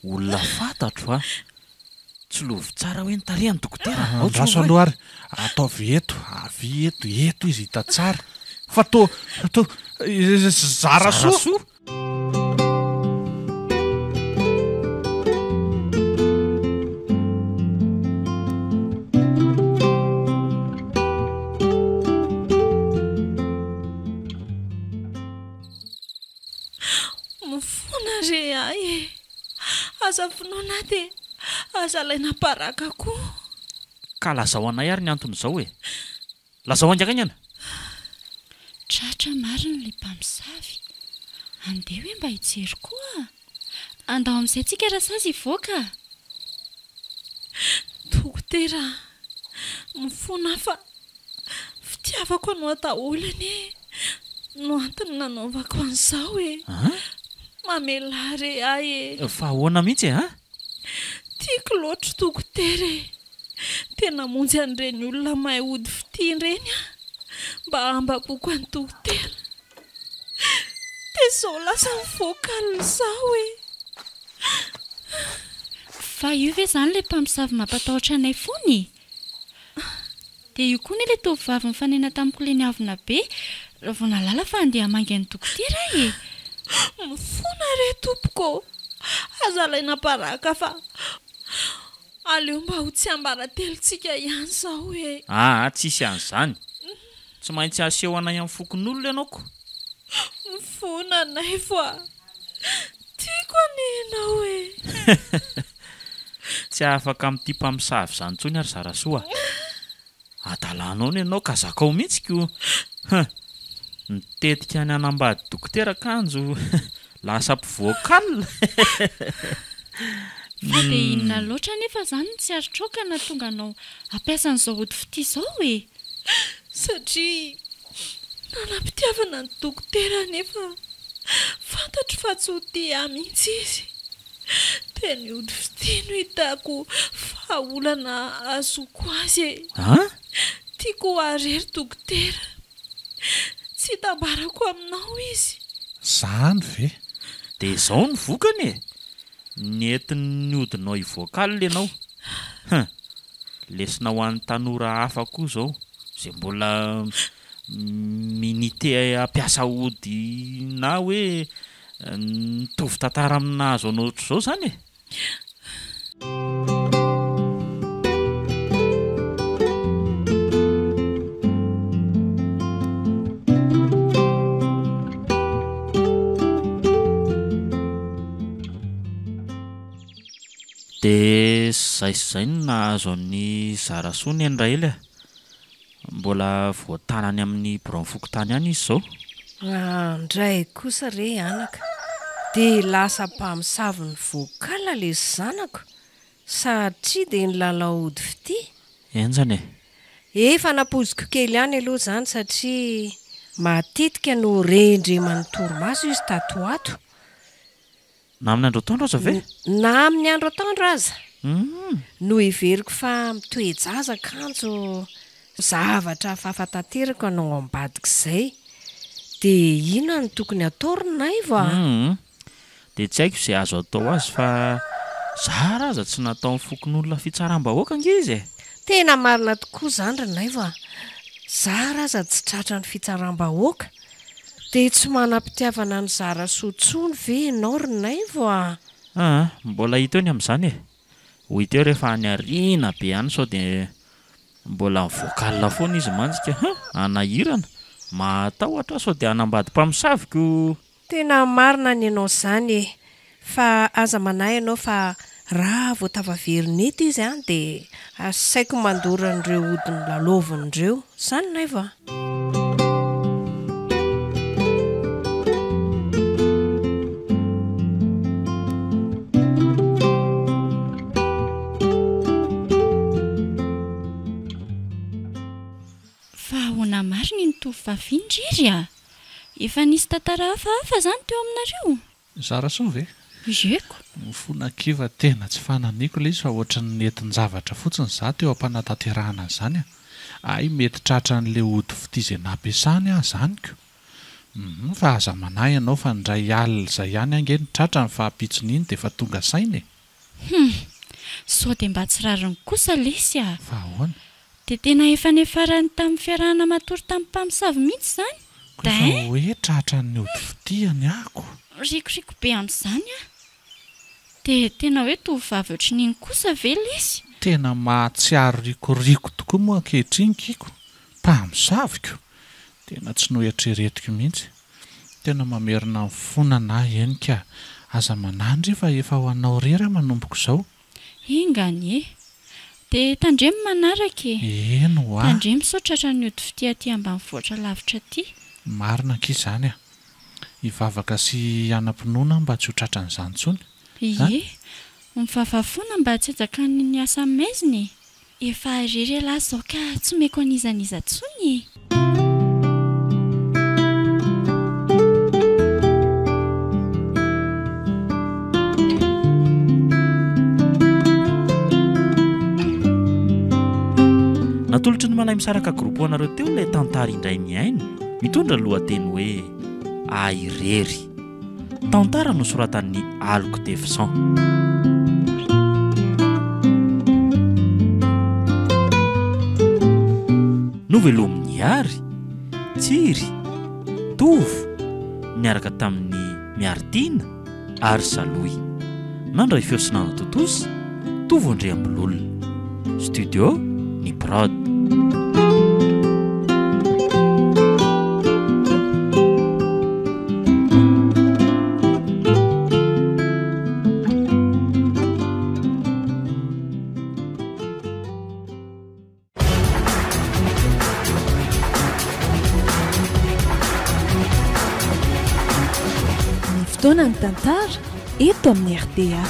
olona fantatro a tsy lovy tsara hoe nitarehany dokotera andraso aloha ary ataovy eto avy eto izy hita tsara fa to zara soa mifona re ay e aza finoana dia aza laina paraka koa ka lazao anay ary ny anton'izao e lazao angaka any ana tratra marina ilay mpamosavy andeha hoe mba hijery koa andao amin'izay tsika raha sazy hivoaka dokotera mifona fa fitiavako anao ataolany no antony nanaovako an'izao e mamela re ay e fa ahoana mihitsy e tiako loatra dokotera e tena monjy an'ireny olona mahay ody fitianireny a mba hambaboko any dokotera dia izao lasa mivoakalina izao e fa io ve izany ilay mpamosavy mampatahotra anay fony dia io koa ny ilay tovovavy mifanena tamiko ilay niavina be raha vao nalala fa andeha hamangy any dokotera e mifona re tompoko aza laina paraka fa aleo mba ho tsy ambaratelontsika ihany izao e tsisy an'izany tsy maintsy aseho anay amin'ny fokon'olona ianaoko mifona nay fa tiako anenao e tsy afaka amin'ity mpamosavy izany tsony ary zarasoa adalanao ny ianao ka zakao mihitsy ko nitetika ny anambady dokotera kanjo lasa mpivoakalina fa dia inona loatra nefa izany tsy aritrokana tonga anao ampiasan'izao ody fity izao e satria nanam-pitiavana ny dokotera nefa fantatro fa tsy ho tia mihitsy izy dia ny ody fity no hitako fahaolana azoko azy e tiako arery dokotera tsy tambarako aminao izy zany ve dia izao ny vokany e nentin'ny odinao hivoakalo ianao lesina ho an'ny tanora hafa koa izao izay mbola minite ampiasa ody na hoe nitovy tantara aminazo anao ohatr'izao izany e dia zay sy zay no nahazo ny zarasoa ny endray ely mbola voatanany amin'ny boronfokotany any izy zao. Ndray kosa re anaka dia lasa mpamosavy ny voakala le zanako satria dia ny lalaody fity. Enjany Efa napoziko kely ihany aloha izany satria matetika no rendre manotorimaso izy tato ato. na amin'ny andro atoandro aza ve? Na amin'ny andro atoandro aza. No iveriko fa mitoejaza kanjo zavatra fahafantaterako anao ambadika izay. Dia ina ny tokony ataorinay va? Dia tsy haiko izay azo atao azy fa zara aza tsy natao ny fokon'olona fitsaram-bahoaka angizy. Tena marina tokoa izany renay va. Zara aza tsy tratra ny fitsaram-bahoaka. Dia tsy manam-pitiavana ny zara sotsony ve ianao renay va? Mbola hita eo ny amin'izany ho hita eo rehefa any ariana be any sao dia mbola voakalina foana izy manjika anahirana matahotra sao dia anambady mpamosaviko. Tena marina ny ianao izany fa aza manahy ianao fa raha vao tavaverina eto izy dia asaiko mandora an'ireo hodiny lalaovin'ireo izany nay va. Ahoana marina ny tovovavy indriry efa nisy tantara hafahafa izany teo aminareo. Zarasoa ve? Zeko. Fonan-kiva tena tsy fananiko ilay izy fa ohatry ny nentin-javatra fotsiny za teo am-panatanterahana izany ay mety tratra n'ilay hody fitizay nampiasany zanyko. Fa aza manahy ianao fa ndray alina izay ihany ange ny tratra ny fahampitsony iny dia efa tonga sainy. Sao dia mba tsy rariny kosa lesy Fa ahoana? dia tena efa nefarany tamin'ny fiarahana matory tamin'ny mpamosavy mihitsy izany. Fa hoe tratra ny hody fitihany ako. Rikoriko be amin'izany dia tena hoe tovovavy ohatran'iny kosa ve lesy? Tena mahatsiaro rikoriko tokoa moa ankehitriny kiko. Mpamosaviko. Tena tsy noeritreretiko mihitsy. Tena mamerina ny fonana enika. Aza manandry fa efa ho anao rera manomboko izao. Ingany dia tandremo manaraka Eno tandremo sao tratra ny hody fity aty ambanivohitra lavitra aty. Marina k'izany hivavaka sy anam-pinoana mba tsy ho tratra n'izany intsony. Ie, mivavafona mba tsy edzaka ny asa maiziny. Efa irery lahy izao ka tsy meko an'izaniza intsony. Natolotry ny malay misaraka groupe anareo teo ilay tantara indray miaino mitondra lohateny hoe Airery. Tantara nosoratan'ny Alok Defsan. Novelomin'ny Ary, Tsiry, Tovo niaraka tamin'ny Miartina ary Saloy. Nandray feo sy nanatotosa Tovo Andriambololona. Studio ny Prod. Fotoana ny tantara eto amin'ny RDA.